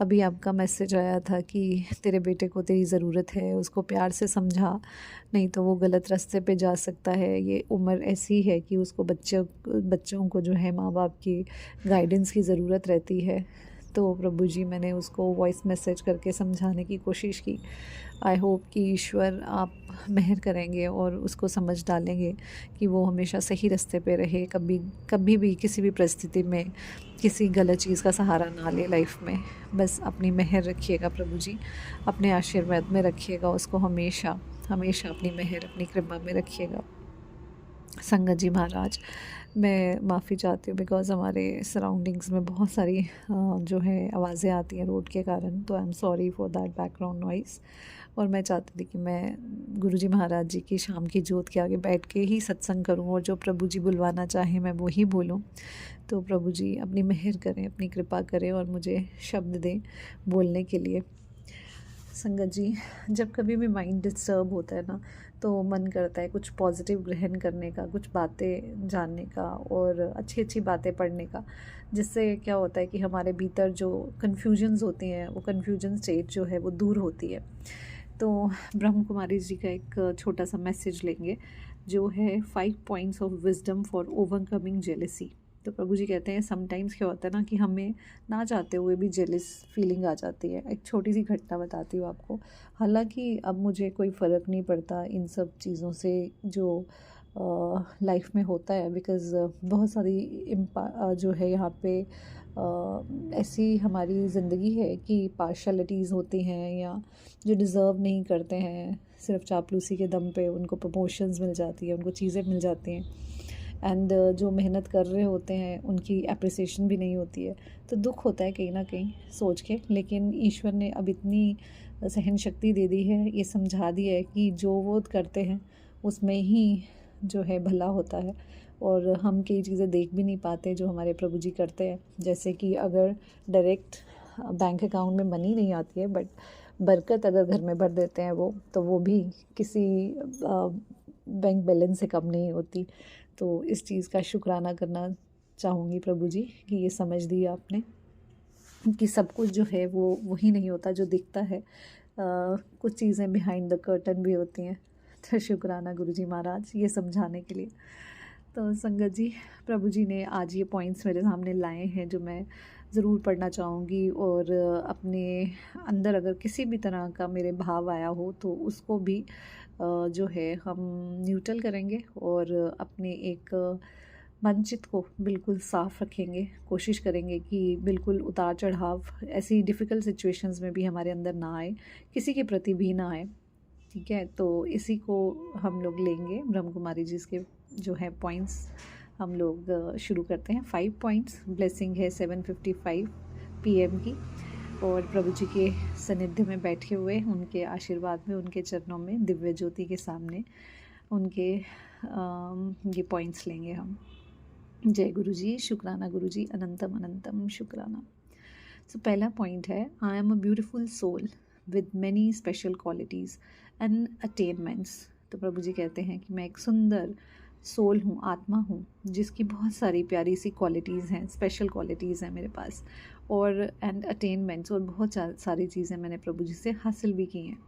अभी आपका मैसेज आया था कि तेरे बेटे को तेरी ज़रूरत है, उसको प्यार से समझा, नहीं तो वो गलत रास्ते पे जा सकता है। ये उम्र ऐसी है कि उसको बच्चों को जो है माँ बाप की गाइडेंस की ज़रूरत रहती है। तो प्रभु जी, मैंने उसको वॉइस मैसेज करके समझाने की कोशिश की। आई होप कि ईश्वर आप मेहर करेंगे और उसको समझ डालेंगे कि वो हमेशा सही रास्ते पे रहे, कभी भी किसी भी परिस्थिति में किसी गलत चीज़ का सहारा ना ले लाइफ में। बस अपनी मेहर रखिएगा प्रभु जी, अपने आशीर्वाद में रखिएगा उसको, हमेशा हमेशा अपनी मेहर, अपनी कृपा में रखिएगा। संगत जी महाराज, मैं माफ़ी चाहती हूँ बिकॉज़ हमारे सराउंडिंग्स में बहुत सारी जो है आवाज़ें आती हैं रोड के कारण, तो I am sorry for that background noise. और मैं चाहती थी कि मैं गुरुजी महाराज जी की शाम की जोत के आगे बैठ के ही सत्संग करूं और जो प्रभु जी बुलवाना चाहें मैं वो ही बोलूं। तो प्रभु जी अपनी मेहर करें, अपनी कृपा करें और मुझे शब्द दें बोलने के लिए। संगत जी, जब कभी भी माइंड डिस्टर्ब होता है ना, तो मन करता है कुछ पॉजिटिव ग्रहण करने का, कुछ बातें जानने का और अच्छी अच्छी बातें पढ़ने का, जिससे क्या होता है कि हमारे भीतर जो कन्फ्यूजन्स होती हैं, वो कन्फ्यूजन स्टेट जो है वो दूर होती है। तो ब्रह्म कुमारी जी का एक छोटा सा मैसेज लेंगे जो है 5 points of wisdom for overcoming jealousy. तो प्रभु जी कहते हैं समटाइम्स क्या होता है ना कि हमें ना चाहते हुए भी जेलस फीलिंग आ जाती है। एक छोटी सी घटना बताती हूँ आपको। हालांकि अब मुझे कोई फ़र्क नहीं पड़ता इन सब चीज़ों से जो लाइफ में होता है, बिकॉज़ बहुत सारी जो है यहाँ पे ऐसी हमारी ज़िंदगी है कि पार्शलिटीज़ होती हैं, या जो डिज़र्व नहीं करते हैं सिर्फ चापलूसी के दम पे उनको प्रमोशंस मिल जाती है, उनको चीज़ें मिल जाती हैं, एंड जो मेहनत कर रहे होते हैं उनकी एप्रिसिएशन भी नहीं होती है। तो दुख होता है कहीं ना कहीं सोच के, लेकिन ईश्वर ने अब इतनी सहन शक्ति दे दी है, ये समझा दिया है कि जो वो करते हैं उसमें ही जो है भला होता है। और हम कई चीज़ें देख भी नहीं पाते जो हमारे प्रभु जी करते हैं। जैसे कि अगर डायरेक्ट बैंक अकाउंट में मनी नहीं आती है, बट बरकत अगर घर में भर देते हैं वो, तो वो भी किसी बैंक बैलेंस से कम नहीं होती। तो इस चीज़ का शुक्राना करना चाहूँगी प्रभु जी कि ये समझ दी आपने कि सब कुछ जो है वो वही नहीं होता जो दिखता है, कुछ चीज़ें बिहाइंड द कर्टन भी होती हैं। तो शुक्राना गुरु जी महाराज ये समझाने के लिए। तो संगत जी, प्रभु जी ने आज ये पॉइंट्स मेरे सामने लाए हैं जो मैं ज़रूर पढ़ना चाहूँगी, और अपने अंदर अगर किसी भी तरह का मेरे भाव आया हो तो उसको भी जो है हम न्यूट्रल करेंगे और अपने एक मनचित को बिल्कुल साफ़ रखेंगे। कोशिश करेंगे कि बिल्कुल उतार चढ़ाव ऐसी डिफ़िकल्ट सिचुएशंस में भी हमारे अंदर ना आए, किसी के प्रति भी ना आए। ठीक है, तो इसी को हम लोग लेंगे। ब्रह्म कुमारी जी के जो है पॉइंट्स हम लोग शुरू करते हैं। 5 पॉइंट्स। ब्लेसिंग है 7:55 PM की, और प्रभु जी के सानिध्य में बैठे हुए उनके आशीर्वाद में, उनके चरणों में, दिव्य ज्योति के सामने उनके ये पॉइंट्स लेंगे हम। जय गुरु जी, शुक्राना गुरु जी, अनंतम अनंतम शुक्राना। सो पहला पॉइंट है, I am a beautiful soul with many special qualities and attainments. तो प्रभु जी कहते हैं कि मैं एक सुंदर सोल हूँ, आत्मा हूँ, जिसकी बहुत सारी प्यारी सी क्वालिटीज़ हैं, स्पेशल क्वालिटीज़ हैं मेरे पास, और एंड अटेनमेंट्स, और बहुत सारी चीज़ें मैंने प्रभु जी से हासिल भी की हैं।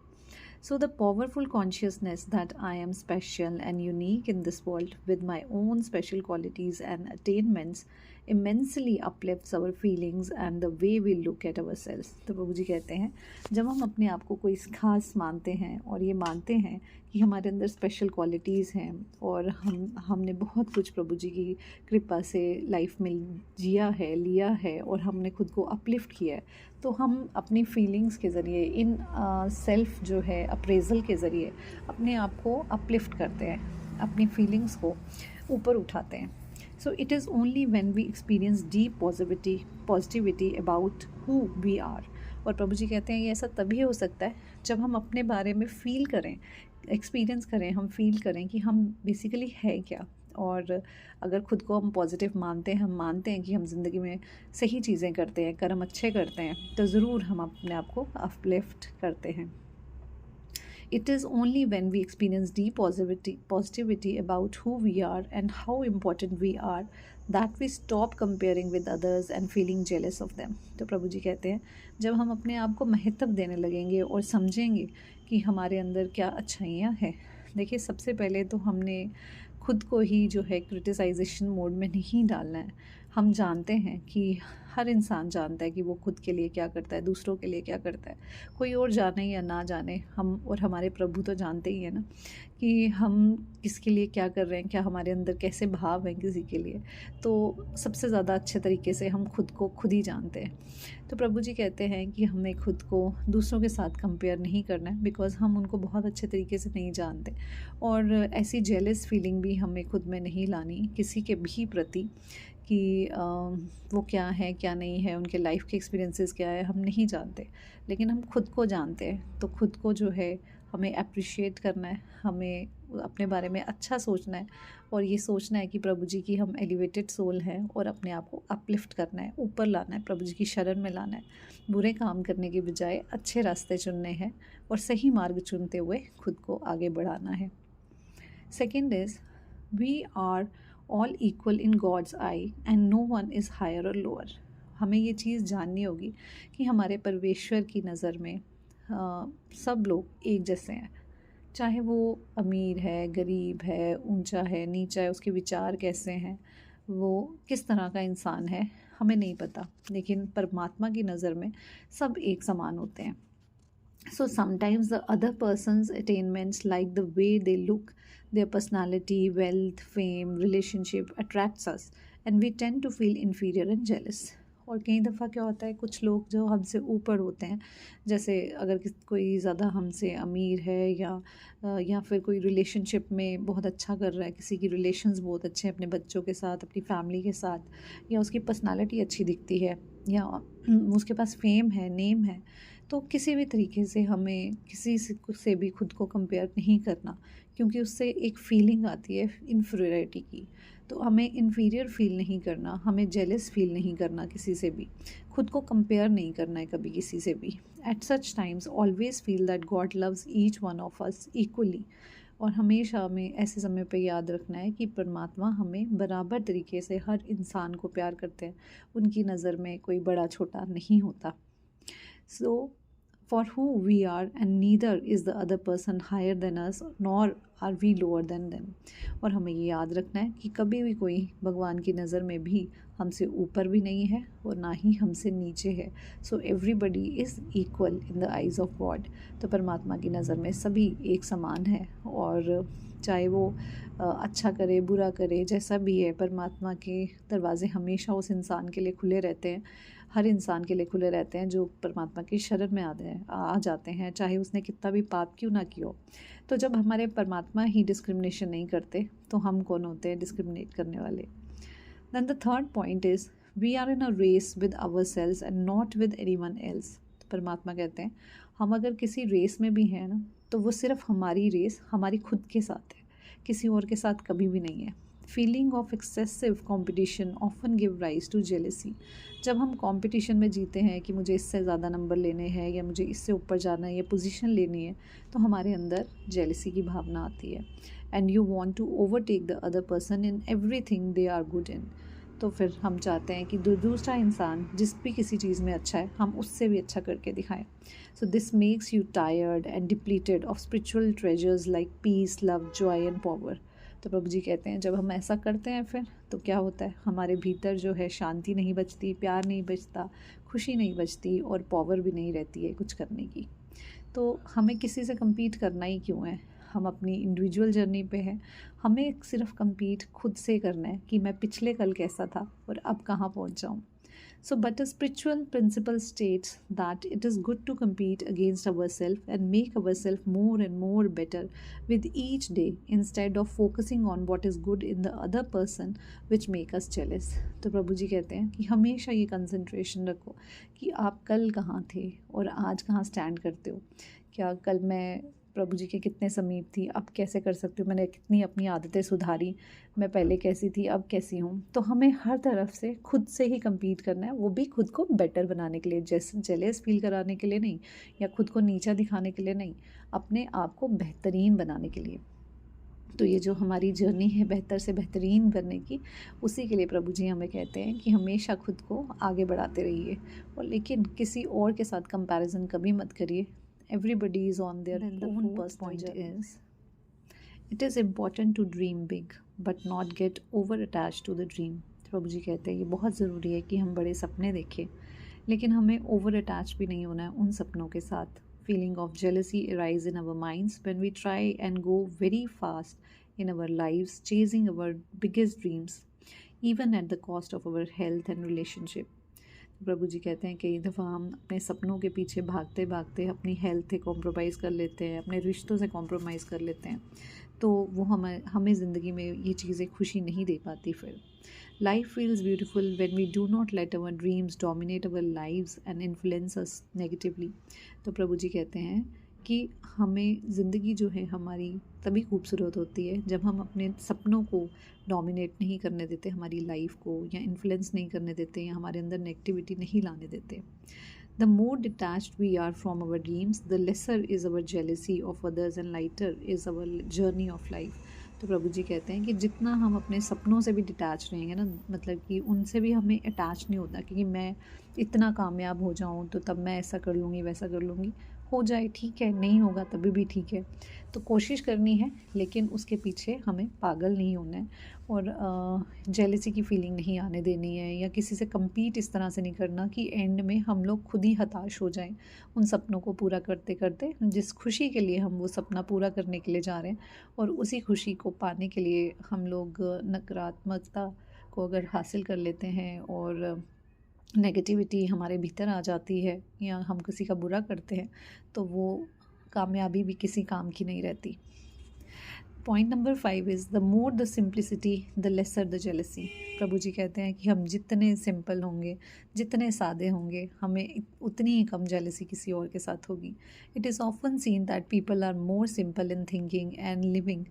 So the powerful consciousness that I am special and unique in this world with my own special qualities and attainments immensely uplifts our feelings and the way we look at ourselves. तो प्रभु जी कहते हैं, जब हम अपने आप को कोई खास मानते हैं और ये मानते हैं कि हमारे अंदर स्पेशल क्वालिटीज़ हैं और हमने बहुत कुछ प्रभु जी की कृपा से लाइफ में जिया है, लिया है, और हमने खुद को अपलिफ्ट किया है, तो हम अपनी फीलिंग्स के ज़रिए, इन सेल्फ जो है अप्रेज़ल के ज़रिए अपने आप को अपलिफ्ट करते हैं, अपनी फीलिंग्स को ऊपर उठाते हैं। So it is only when we experience deep positivity about who we are. और प्रभु जी कहते हैं ये ऐसा तभी हो सकता है जब हम अपने बारे में फ़ील करें, एक्सपीरियंस करें, हम फील करें कि हम बेसिकली है क्या। और अगर खुद को हम पॉजिटिव मानते हैं, हम मानते हैं कि हम ज़िंदगी में सही चीज़ें करते हैं, कर्म अच्छे करते हैं, तो ज़रूर हम अपने आप को अपलिफ्ट करते हैं। It is only when we experience deep positivity about who we are and how important we are that we stop comparing with others and feeling jealous of them. तो प्रभु जी कहते हैं, जब हम अपने आप को महत्व देने लगेंगे और समझेंगे कि हमारे अंदर क्या अच्छाइयाँ हैं। देखिए, सबसे पहले तो हमने खुद को ही जो है क्रिटिसाइजेशन मोड में नहीं डालना है। हम जानते हैं कि हर इंसान जानता है कि वो खुद के लिए क्या करता है, दूसरों के लिए क्या करता है। कोई और जाने या ना जाने, हम और हमारे प्रभु तो जानते ही हैं ना कि हम किसके लिए क्या कर रहे हैं, क्या हमारे अंदर कैसे भाव हैं किसी के लिए। तो सबसे ज़्यादा अच्छे तरीके से हम खुद को खुद ही जानते हैं। तो प्रभु जी कहते हैं कि हमें खुद को दूसरों के साथ कंपेयर नहीं करना है, बिकॉज़ हम उनको बहुत अच्छे तरीके से नहीं जानते, और ऐसी जेलस फीलिंग भी हमें खुद में नहीं लानी किसी के भी प्रति कि वो क्या है क्या नहीं है, उनके लाइफ के एक्सपीरियंसेस क्या है, हम नहीं जानते, लेकिन हम खुद को जानते हैं। तो खुद को जो है हमें अप्रिशिएट करना है, हमें अपने बारे में अच्छा सोचना है, और ये सोचना है कि प्रभु जी की हम एलिवेटेड सोल हैं, और अपने आप को अपलिफ्ट करना है, ऊपर लाना है, प्रभु जी की शरण में लाना है। बुरे काम करने के बजाय अच्छे रास्ते चुनने हैं और सही मार्ग चुनते हुए खुद को आगे बढ़ाना है। Second is, we are all equal in God's eye and no one is higher और लोअर। हमें ये चीज़ जाननी होगी कि हमारे परमेश्वर की नज़र में सब लोग एक जैसे हैं, चाहे वो अमीर है, गरीब है, ऊंचा है, नीचा है, उसके विचार कैसे हैं, वो किस तरह का इंसान है, हमें नहीं पता, लेकिन परमात्मा की नज़र में सब एक समान होते हैं। So sometimes the other person's attainments, like the way they look, their personality, wealth, fame, relationship attracts us and we tend to feel inferior and jealous. और कई दफ़ा क्या होता है, कुछ लोग जो हमसे ऊपर होते हैं, जैसे अगर कोई ज़्यादा हमसे अमीर है या फिर कोई रिलेशनशिप में बहुत अच्छा कर रहा है, किसी की रिलेशंस बहुत अच्छे हैं अपने बच्चों के साथ, अपनी फैमिली के साथ, या उसकी पर्सनालिटी अच्छी दिखती है, या उसके पास फेम है, नेम है, तो किसी भी तरीके से हमें किसी से भी खुद को कंपेयर नहीं करना, क्योंकि उससे एक फीलिंग आती है इन्फीरियरिटी की। तो हमें इन्फीरियर फील नहीं करना, हमें जेलस फील नहीं करना किसी से भी, खुद को कंपेयर नहीं करना है कभी किसी से भी। At such times always feel that God loves each one of us equally. और हमेशा हमें ऐसे समय पे याद रखना है कि परमात्मा हमें बराबर तरीके से हर इंसान को प्यार करते हैं, उनकी नज़र में कोई बड़ा छोटा नहीं होता। So, for who we are, and neither is the other person higher than us, nor are we lower than them. और हमें ये याद रखना है कि कभी भी कोई भगवान की नज़र में भी हमसे ऊपर भी नहीं है और ना ही हमसे नीचे है। So everybody is equal in the eyes of God. तो परमात्मा की नज़र में सभी एक समान है, और चाहे वो अच्छा करे बुरा करे जैसा भी है, परमात्मा के दरवाज़े हमेशा उस इंसान के लिए खुले रहते हैं, हर इंसान के लिए खुले रहते हैं जो परमात्मा की शरण में आ जाते हैं, चाहे उसने कितना भी पाप क्यों ना किया हो। तो जब हमारे परमात्मा ही डिस्क्रिमिनेशन नहीं करते तो हम कौन होते हैं डिस्क्रिमिनेट करने वाले। Then the third point is we are in a race with our selves and not with anyone else. परमात्मा कहते हैं हम अगर किसी रेस में भी हैं ना, तो वो सिर्फ हमारी रेस हमारी खुद के साथ है, किसी और के साथ कभी भी नहीं है। Feeling of excessive competition often give rise to jealousy. जब हम कंपटीशन में जीते हैं कि मुझे इससे ज़्यादा नंबर लेने हैं या मुझे इससे ऊपर जाना है या पोजीशन लेनी है, तो हमारे अंदर जेलेसी की भावना आती है। And you want to overtake the other person in everything they are good in. तो फिर हम चाहते हैं कि दूसरा इंसान जिस भी किसी चीज़ में अच्छा है हम उससे भी अच्छा करके दिखाएं। So this makes you tired and depleted of spiritual treasures like peace, love, joy and power. तो प्रभु जी कहते हैं जब हम ऐसा करते हैं फिर तो क्या होता है, हमारे भीतर जो है शांति नहीं बचती, प्यार नहीं बचता, खुशी नहीं बचती और पावर भी नहीं रहती है कुछ करने की। तो हमें किसी से compete करना ही क्यों है, हम अपनी इंडिविजुअल जर्नी पे हैं, हमें सिर्फ compete खुद से करना है कि मैं पिछले कल कैसा था और अब कहाँ पहुँच जाऊँ। So, but a spiritual principle states that it is good to compete against ourselves and make ourselves more and more better with each day instead of focusing on what is good in the other person which make us jealous. तो प्रभु जी कहते हैं कि हमेशा ये कंसंट्रेशन रखो कि आप कल कहाँ थे और आज कहाँ स्टैंड करते हो। क्या कल मैं प्रभु जी के कितने समीप थी, अब कैसे कर सकती हूँ, मैंने कितनी अपनी आदतें सुधारी, मैं पहले कैसी थी अब कैसी हूँ। तो हमें हर तरफ से खुद से ही compete करना है, वो भी खुद को बेटर बनाने के लिए, जैसे जेलस फील कराने के लिए नहीं या खुद को नीचा दिखाने के लिए नहीं, अपने आप को बेहतरीन बनाने के लिए। तो ये जो हमारी जर्नी है बेहतर से बेहतरीन बनने की, उसी के लिए प्रभु जी हमें कहते हैं कि हमेशा खुद को आगे बढ़ाते रहिए, और लेकिन किसी और के साथ कंपैरिजन कभी मत करिए। Everybody is on their own personal journey. It is important to dream big, but not get over attached to the dream. प्रभु जी कहते हैं ये बहुत ज़रूरी है कि हम बड़े सपने देखें, लेकिन हमें ओवर अटैच भी नहीं होना है उन सपनों के साथ। Feeling of jealousy arise in our minds when we try and go very fast in our lives, chasing our biggest dreams, even at the cost of our health and relationship. प्रभु जी कहते हैं कई दफ़ा हम अपने सपनों के पीछे भागते भागते अपनी हेल्थ से कॉम्प्रोमाइज़ कर लेते हैं, अपने रिश्तों से कॉम्प्रोमाइज़ कर लेते हैं, तो वो हमें ज़िंदगी में ये चीज़ें खुशी नहीं दे पाती। फिर life feels beautiful when we do not let our dreams dominate our lives and influence us negatively. तो प्रभु जी कहते हैं कि हमें ज़िंदगी जो है हमारी तभी खूबसूरत होती है जब हम अपने सपनों को डोमिनेट नहीं करने देते, हमारी लाइफ को, या इन्फ्लुएंस नहीं करने देते, या हमारे अंदर नेगेटिविटी नहीं लाने देते। The more detached we are from our dreams the lesser is our jealousy of others and lighter is our journey of life. तो प्रभु जी कहते हैं कि जितना हम अपने सपनों से भी डिटैच रहेंगे ना, मतलब कि उनसे भी हमें अटैच नहीं होता कि मैं इतना कामयाब हो जाऊं तो तब मैं ऐसा कर लूँगी वैसा कर लूँगी। हो जाए ठीक है, नहीं होगा तभी भी ठीक है। तो कोशिश करनी है, लेकिन उसके पीछे हमें पागल नहीं होना है और जेलसी की फीलिंग नहीं आने देनी है, या किसी से compete इस तरह से नहीं करना कि एंड में हम लोग खुद ही हताश हो जाएं उन सपनों को पूरा करते करते, जिस खुशी के लिए हम वो सपना पूरा करने के लिए जा रहे हैं, और उसी खुशी को पाने के लिए हम लोग नकारात्मकता को अगर हासिल कर लेते हैं और नेगेटिविटी हमारे भीतर आ जाती है, या हम किसी का बुरा करते हैं, तो वो कामयाबी भी किसी काम की नहीं रहती। Point number 5 is the more the simplicity the lesser the jealousy. Prabhu ji कहते हैं कि हम जितने सिंपल होंगे, जितने सादे होंगे, हमें उतनी ही कम जेलसी किसी और के साथ होगी। It is often seen that people are more simple in thinking and living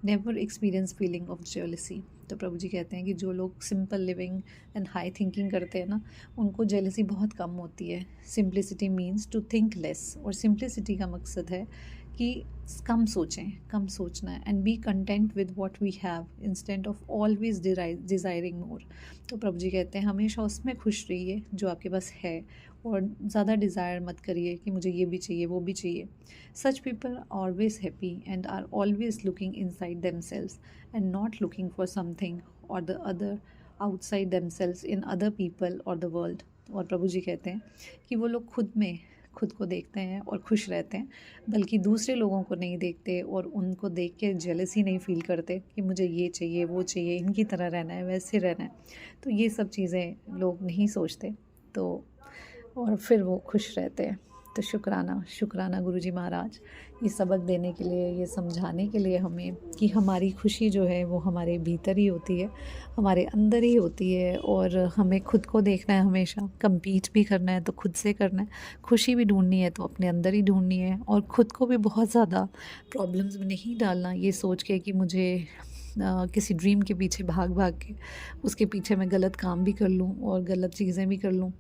never experience feeling of jealousy. तो प्रभु जी कहते हैं कि जो लोग simple living and high thinking करते हैं ना, उनको जेलसी बहुत कम होती है। Simplicity means to think less, और सिंप्लिसिटी का मकसद है कि कम सोचें, कम सोचना है, and be content with what we have instant of always desiring मोर। तो प्रभु जी कहते हैं हमेशा उसमें खुश रहिए जो आपके पास है, और ज़्यादा डिज़ायर मत करिए कि मुझे ये भी चाहिए वो भी चाहिए। Such people are always happy and are always looking inside themselves and not looking for something और the other outside themselves in other people और द वर्ल्ड। और प्रभु जी कहते हैं कि वो लोग खुद को देखते हैं और खुश रहते हैं, बल्कि दूसरे लोगों को नहीं देखते और उनको देख के जेलसी नहीं फील करते कि मुझे ये चाहिए वो चाहिए, इनकी तरह रहना है, वैसे रहना है। तो ये सब चीज़ें लोग नहीं सोचते, तो और फिर वो खुश रहते हैं। तो शुक्राना गुरुजी महाराज, ये सबक देने के लिए, ये समझाने के लिए हमें कि हमारी खुशी जो है वो हमारे भीतर ही होती है, हमारे अंदर ही होती है, और हमें खुद को देखना है, हमेशा compete भी करना है तो खुद से करना है, खुशी भी ढूंढनी है तो अपने अंदर ही ढूंढनी है, और खुद को भी बहुत ज़्यादा प्रॉब्लम्स में नहीं डालना ये सोच के कि मुझे किसी ड्रीम के पीछे भाग भाग के उसके पीछे मैं गलत काम भी कर लूँ और गलत चीज़ें भी कर लूँ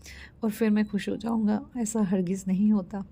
और फिर मैं खुश हो जाऊँगा। ऐसा हरगिज़ नहीं होता।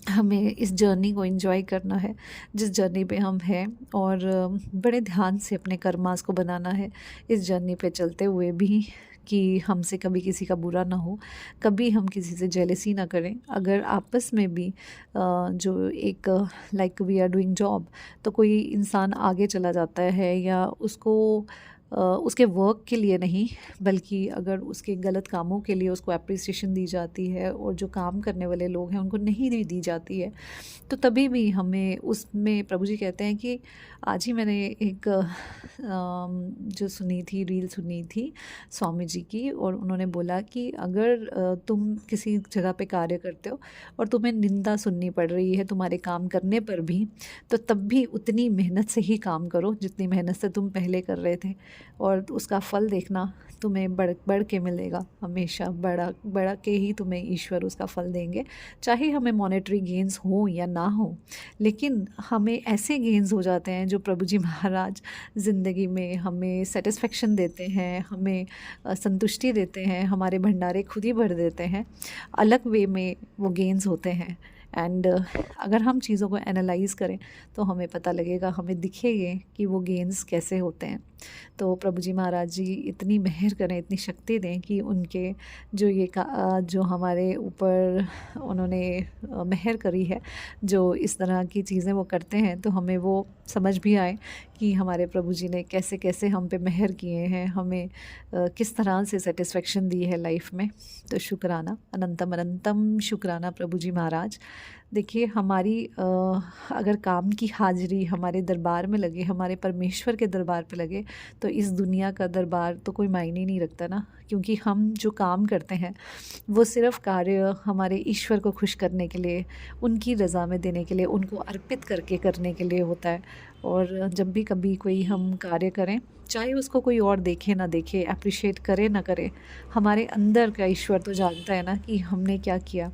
हमें इस जर्नी को एंजॉय करना है जिस जर्नी पे हम हैं, और बड़े ध्यान से अपने कर्मास को बनाना है इस जर्नी पे चलते हुए भी, कि हमसे कभी किसी का बुरा ना हो, कभी हम किसी से जेलसी ना करें। अगर आपस में भी जो एक like we are doing job, तो कोई इंसान आगे चला जाता है या उसको उसके वर्क के लिए नहीं, बल्कि अगर उसके गलत कामों के लिए उसको एप्रिसिएशन दी जाती है और जो काम करने वाले लोग हैं उनको नहीं दी जाती है, तो तभी भी हमें उसमें प्रभु जी कहते हैं कि आज ही मैंने एक जो रील सुनी थी स्वामी जी की, और उन्होंने बोला कि अगर तुम किसी जगह पे कार्य करते हो और तुम्हें निंदा सुननी पड़ रही है तुम्हारे काम करने पर भी, तो तब भी उतनी मेहनत से ही काम करो जितनी मेहनत से तुम पहले कर रहे थे, और उसका फल देखना तुम्हें बढ़ के मिलेगा। हमेशा बढ़ा के ही तुम्हें ईश्वर उसका फल देंगे, चाहे हमें मॉनेटरी गेंस हो या ना हो, लेकिन हमें ऐसे गेंस हो जाते हैं जो प्रभु जी महाराज ज़िंदगी में हमें सेटिस्फेक्शन देते हैं, हमें संतुष्टि देते हैं, हमारे भंडारे खुद ही भर देते हैं। अलग वे में वो गेंस होते हैं, एंड अगर हम चीज़ों को एनालाइज़ करें तो हमें पता लगेगा, हमें दिखेंगे कि वो गेंस कैसे होते हैं। तो प्रभु जी महाराज जी इतनी मेहर करें, इतनी शक्ति दें कि उनके जो हमारे ऊपर उन्होंने मेहर करी है, जो इस तरह की चीज़ें वो करते हैं, तो हमें वो समझ भी आए कि हमारे प्रभु जी ने कैसे कैसे हम पे मेहर किए हैं, हमें किस तरह से सेटिस्फेक्शन दी है लाइफ में। तो शुक्राना, अनंतम अनंतम शुक्राना प्रभु जी महाराज। देखिए हमारी अगर काम की हाजिरी हमारे दरबार में लगे, हमारे परमेश्वर के दरबार पे लगे, तो इस दुनिया का दरबार तो कोई मायने नहीं रखता ना, क्योंकि हम जो काम करते हैं वो सिर्फ कार्य हमारे ईश्वर को खुश करने के लिए, उनकी रज़ा में देने के लिए, उनको अर्पित करके करने के लिए होता है। और जब भी कभी कोई हम कार्य करें, चाहे उसको कोई और देखे ना देखे, अप्रिशिएट करे ना करे, हमारे अंदर का ईश्वर तो जानता है ना कि हमने क्या किया।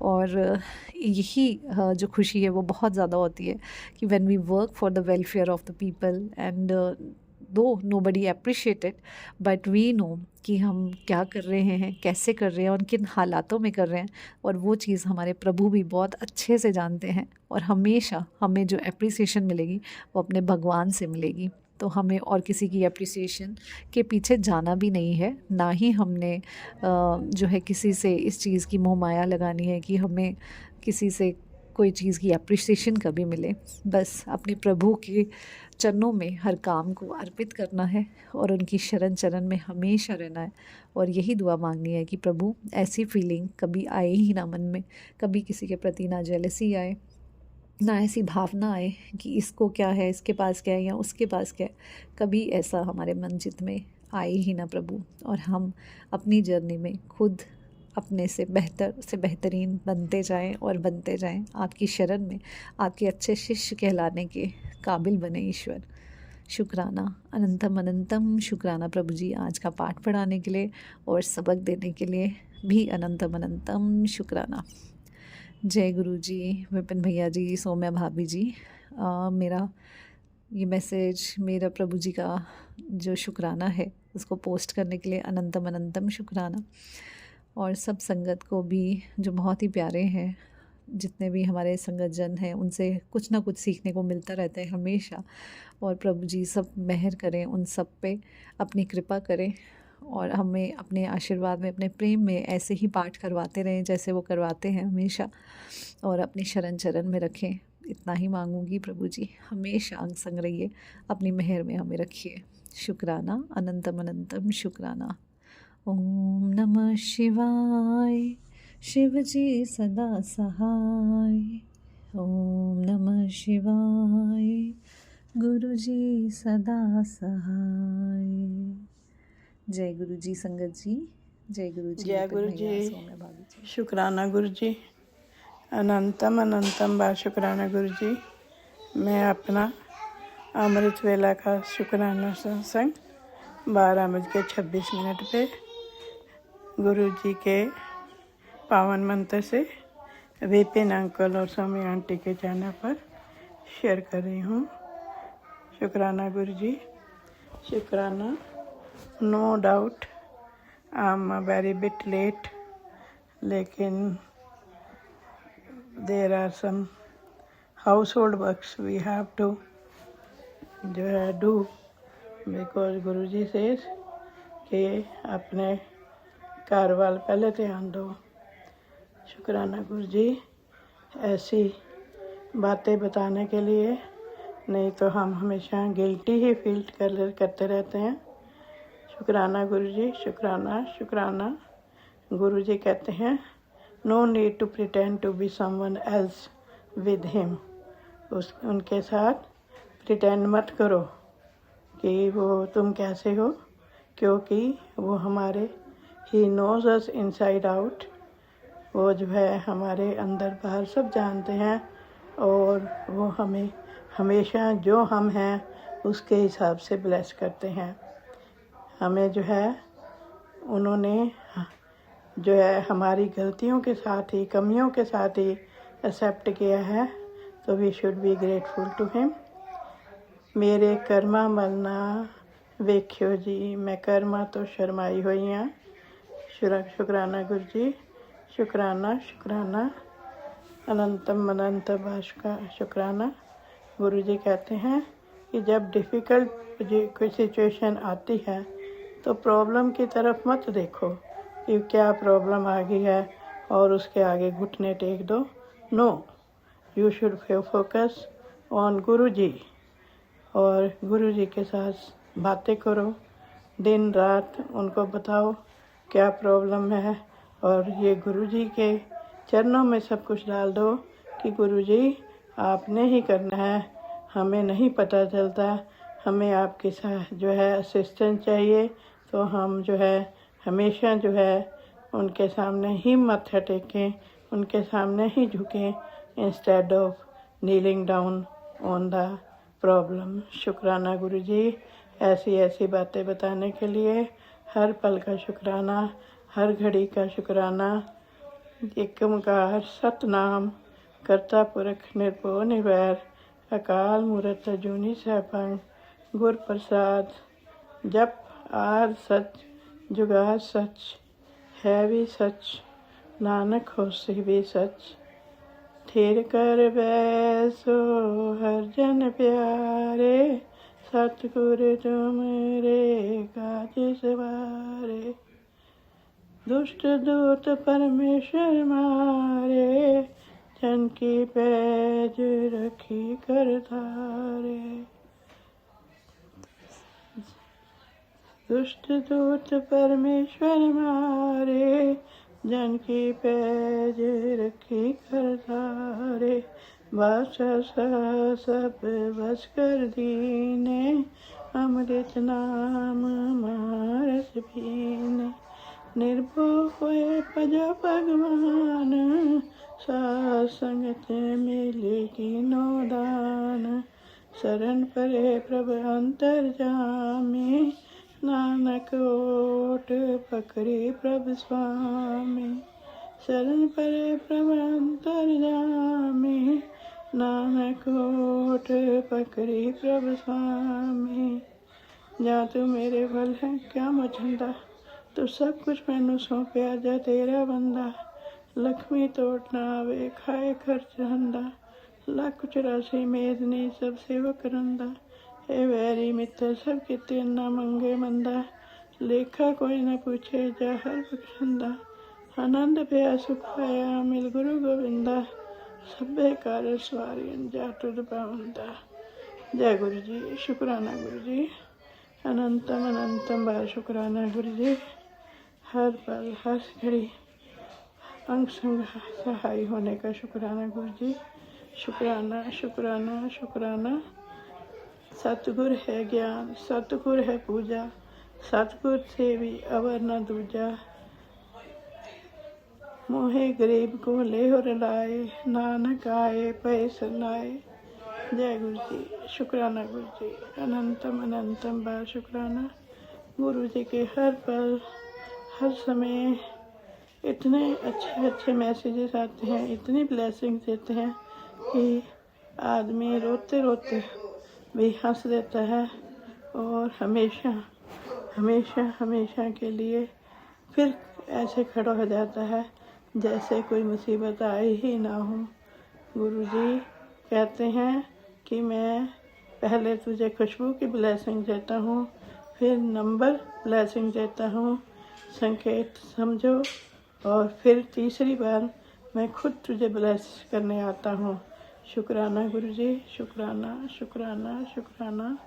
और यही जो खुशी है वो बहुत ज़्यादा होती है कि when we work for the welfare of the people, and though nobody appreciate it, but we know कि हम क्या कर रहे हैं, कैसे कर रहे हैं और किन हालातों में कर रहे हैं, और वो चीज़ हमारे प्रभु भी बहुत अच्छे से जानते हैं। और हमेशा हमें जो एप्रिसिएशन मिलेगी वो अपने भगवान से मिलेगी। तो हमें और किसी की एप्रिसिएशन के पीछे जाना भी नहीं है, ना ही हमने जो है किसी से इस चीज़ की मोह माया लगानी है कि हमें किसी से कोई चीज़ की एप्रिसिएशन कभी मिले। बस अपने प्रभु के चरणों में हर काम को अर्पित करना है और उनकी शरण चरण में हमेशा रहना है, और यही दुआ मांगनी है कि प्रभु ऐसी फीलिंग कभी आए ही ना मन में, कभी किसी के प्रति ना जेलसी आए, ना ऐसी भावना आए कि इसको क्या है, इसके पास क्या है या उसके पास क्या है, कभी ऐसा हमारे मन चित में आए ही ना प्रभु। और हम अपनी जर्नी में खुद अपने से बेहतरीन बनते जाएं और बनते जाएं। आपकी शरण में आपके अच्छे शिष्य कहलाने के काबिल बने ईश्वर। शुक्राना, अनंतम अनंतम शुक्राना प्रभु जी, आज का पाठ पढ़ाने के लिए और सबक देने के लिए भी अनंतम अनंतम शुक्राना। जय गुरु जी, विपिन भैया जी, सौम्या भाभी जी। मेरा ये मैसेज मेरा प्रभु जी का जो शुक्राना है उसको पोस्ट करने के लिए अनंतम अनंतम शुक्राना। और सब संगत को भी जो बहुत ही प्यारे हैं, जितने भी हमारे संगत जन हैं, उनसे कुछ ना कुछ सीखने को मिलता रहता है हमेशा। और प्रभु जी सब मेहर करें, उन सब पे अपनी कृपा करें और हमें अपने आशीर्वाद में, अपने प्रेम में ऐसे ही पाठ करवाते रहें जैसे वो करवाते हैं हमेशा, और अपनी शरण चरण में रखें। इतना ही मांगूंगी प्रभु जी, हमेशा अंग संग रहिए, अपनी मेहर में हमें रखिए। शुक्राना, अनंतम अनंतम शुक्राना। ओम नमः शिवाय, शिव जी सदा सहाय। ओम नमः शिवाय, गुरु जी सदा सहाय। जय गुरु जी संगत जी, जय गुरु जी, जय विपिन गुरु भैया, जी। सौम्या भाभी जी। शुक्राना गुरु जी, अनंतम अनंतम बार शुक्राना गुरु जी। मैं अपना अमृत वेला का शुक्राना सत्संग 12:26 पे गुरु जी के पावन मंत्र से विपिन अंकल और सौम्या आंटी के चैनल पर शेयर कर रही हूँ। शुक्राना गुरु जी, शुक्राना। No doubt I am very bit late, लेकिन there are some household works we have to जो है do, because गुरुजी says कि अपने घर वाल पहले ध्यान दो। शुक्राना गुरुजी ऐसी बातें बताने के लिए, नहीं तो हम हमेशा गिल्टी ही फील करते रहते हैं। शुक्राना गुरुजी, शुक्राना शुक्राना। गुरुजी कहते हैं No need to pretend to be someone else with him. उनके साथ pretend मत करो कि वो तुम कैसे हो, क्योंकि वो हमारे he knows us inside out। वो जो है हमारे अंदर बाहर सब जानते हैं, और वो हमें हमेशा जो हम हैं उसके हिसाब से ब्लेस करते हैं। हमें जो है उन्होंने जो है हमारी गलतियों के साथ ही, कमियों के साथ ही एक्सेप्ट किया है, तो we should be grateful to him. मेरे कर्मा मलना वेख्यो जी, मैं कर्मा तो शर्माई हुई हाँ। शुक्राना गुरु जी, शुक्राना शुक्राना। अनंतम अनंत का शुक्राना। गुरु जी कहते हैं कि जब डिफ़िकल्ट कोई सिचुएशन आती है तो प्रॉब्लम की तरफ मत देखो कि क्या प्रॉब्लम आ गई है और उसके आगे घुटने टेक दो। No, you should focus on guru ji, और गुरु जी के साथ बातें करो, दिन रात उनको बताओ क्या प्रॉब्लम है, और ये गुरु जी के चरणों में सब कुछ डाल दो कि गुरु जी आपने ही करना है, हमें नहीं पता चलता, हमें आपके साथ जो है असिस्टेंस चाहिए, तो हम जो है हमेशा जो है उनके सामने ही माथा टेकें, उनके सामने ही झुकें, instead of kneeling down on the problem. शुक्राना गुरु जी, ऐसी ऐसी बातें बताने के लिए हर पल का शुक्राना, हर घड़ी का शुक्राना। एक ओंकार सतनाम करता पुरख निर्भो निर्वैर, अकाल मूरत अजूनी सैभं गुर प्रसाद। जप आद सच जुगाद सच, है भी सच नानक होसी भी सच। थिर कर बैसो हर जन प्यारे, सतगुर तुमरे काज सवारे। दुष्ट दूत परमेश्वर मारे, जन की पैज रखी कर धारे। दुष्ट दूत परमेश्वर मारे, जन की पैज रखी कर धारे। बादशाह सब बस कर दीने, अमृत नाम मारस भीने। निर्भो होए भजो भगवान, साध संगत मिले कीनो दान। शरण परे प्रभ अंतरजामी, नानक ओट पकड़ी प्रभ स्वामी। शरण परे प्रभ अंतरजामी, नानक ओट पकड़ी प्रभ स्वामी। जा तू मेरे बल है क्या मचंदा, तू सब कुछ मैनू सौंपिया जा तेरा बंदा। लक्ष्मी तोट ना आवे खाए खर्च रंदा, लख 84 मेदनी सब सेवक रंदा। हे वैरी मित्र सब किते ना मंगे मंदा, लेखा कोई न पूछे जा हर बखशंदा। आनंद भया सुख पाया मिल गुरु गोविंदा, सभे कार सवारियन जा तुद पावंदा। जय गुरु जी। शुक्राना गुरु जी, अनंतम अनंतम बार शुक्राना गुरु जी। हर पल हर घड़ी अंग संग सहाय होने का शुक्राना गुरु जी। शुक्राना शुक्राना शुक्राना। सतगुर है ज्ञान, सतगुर है पूजा, सतगुर से भी अवर न दूजा। मोहे गरीब को ले हो रलाए, नानक आए पै सरनाए। जय गुरु जी। शुक्राना गुरु जी, अनंतम अनंतम बार शुक्राना। गुरु जी के हर पल हर समय इतने अच्छे अच्छे मैसेजेस आते हैं, इतनी ब्लेसिंग देते हैं कि आदमी रोते रोते भी हंस देता है और हमेशा हमेशा हमेशा के लिए फिर ऐसे खड़ा हो जाता है जैसे कोई मुसीबत आई ही ना हो। गुरु जी कहते हैं कि मैं पहले तुझे खुशबू की ब्लेसिंग देता हूँ, फिर नंबर ब्लेसिंग देता हूँ, संकेत समझो, और फिर तीसरी बार मैं खुद तुझे ब्लेस करने आता हूँ। शुक्राना गुरु जी, शुक्राना शुक्राना शुक्राना।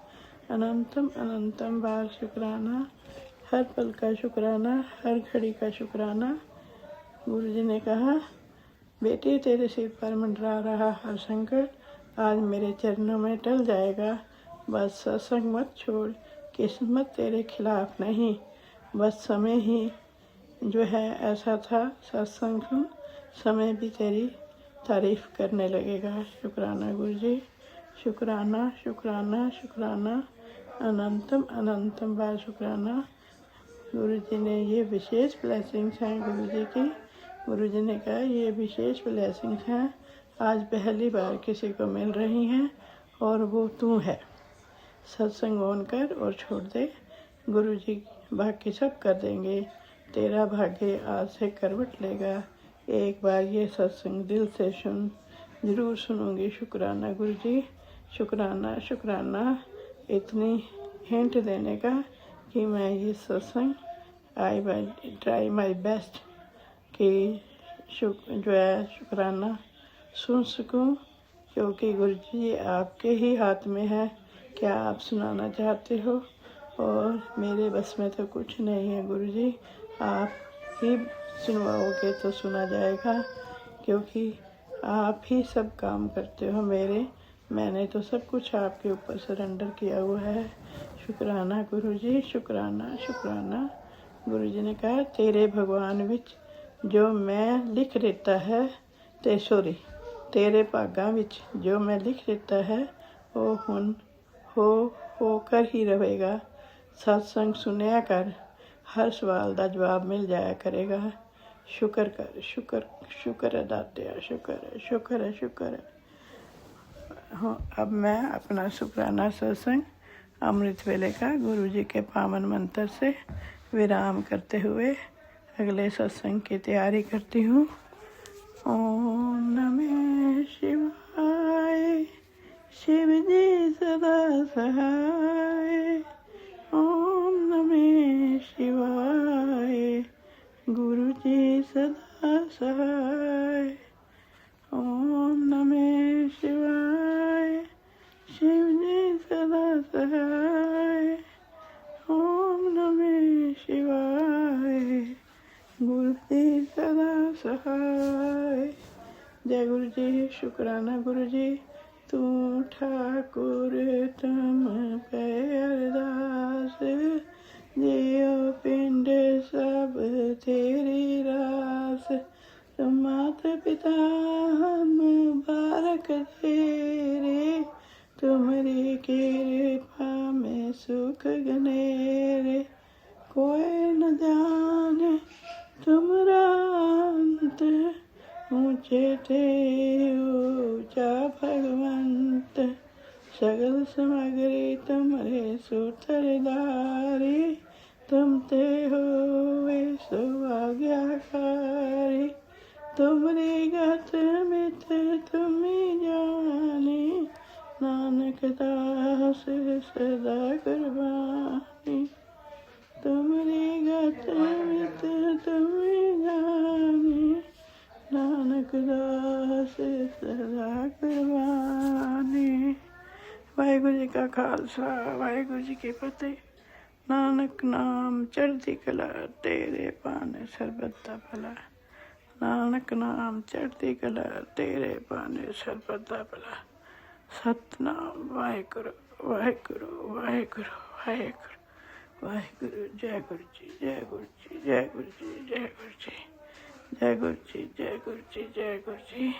अनंतम अनंतम बार शुक्राना। हर पल का शुक्राना, हर घड़ी का शुक्राना। गुरु जी ने कहा, बेटी तेरे सिर पर मंडरा रहा हर संकट आज मेरे चरणों में टल जाएगा। बस सत्संग मत छोड़, किस्मत तेरे खिलाफ नहीं। बस समय ही जो है ऐसा था, सत्संग सुन, समय भी तेरी तारीफ करने लगेगा। शुक्राना गुरु जी। शुक्राना शुक्राना शुक्राना। अनंतम अनंतम बार शुक्राना। गुरु जी ने ये विशेष ब्लेसिंग्स हैं गुरु जी की। गुरु जी ने कहा ये विशेष ब्लेसिंग्स हैं, आज पहली बार किसी को मिल रही हैं और वो तू है। सत्संग ऑन कर और छोड़ दे, गुरु जी बाकी सब कर देंगे। तेरा भाग्य आज से करवट लेगा। एक बार ये सत्संग दिल से सुन, जरूर सुनूंगी। शुक्राना गुरु जी। शुक्राना शुक्राना इतनी हिंट देने का कि मैं ये सत्संग I will try my best कि जो है शुक्राना सुन सकूं, क्योंकि गुरु जी आपके ही हाथ में है, क्या आप सुनाना चाहते हो। और मेरे बस में तो कुछ नहीं है गुरु जी, आप ही सुनवाओगे तो सुना जाएगा, क्योंकि आप ही सब काम करते हो मेरे। मैंने तो सब कुछ आपके ऊपर सरेंडर किया हुआ है। शुक्राना गुरु जी, शुक्राना शुक्राना। गुरु जी ने कहा तेरे भगवान विच जो मैं लिख देता है तेरे भागां विच जो मैं लिख देता है वो हुन होकर ही रहेगा। सत्संग सुनिया कर, हर सवाल का जवाब मिल जाया करेगा। शुक्र कर, शुक्र शुक्र है दातिया, शुक्र है शुक्र है शुक्र है। हाँ, अब मैं अपना शुक्राना सत्संग अमृत वेले का गुरु जी के पावन मंत्र से विराम करते हुए अगले सत्संग की तैयारी करती हूँ। ओम नमः शिवाय, शिव जी सदा सहाय। ओम नमः शिवाय, गुरु जी सदा सहाय। ओम नमः शिवाय, शिव जी सदा सहाय। ओम नमः शिवाय, गुरु जी सदा सहाय। जय गुरु जी। शुक्राना गुरु जी। तू ठाकुर तुम पे अरदास, जियो पिंड सब तेरी रास, तुम माता पिता हम बालक तेरे, तुम्हारी कृपा में सुख घनेरे, कोई न जाने तुमरा अंत, ऊंचे थे ऊंचा भगवंत, सगल समग्री तुम्हारे सूत्रधारी, तुम ते हो सो आज्ञाकारी, तुम्हारी गत मित तुम्हें जाने, नानक दास सदा कुर्बानी, तुम्हारी गत मित तुम्हें जाने, नानक दास सदा कुर्बानी। वाहिगुरु जी का खालसा, वाहिगुरु जी की फतेह। नानक नाम चढ़ती कला, तेरे पाने सरबत दा भला, नानक नाम चढ़ती कला, तेरे पाने सरबत दा भला। सतनाम वाहिगुरु वाहिगुरु वाहिगुरु वाहिगुरु वाहिगुरु। जय गुरु जी, जय गुरु जी, जय गुरु जी, जय गुरु जी, जय गुरु जी, जय गुरु जी, जय गुरु जी।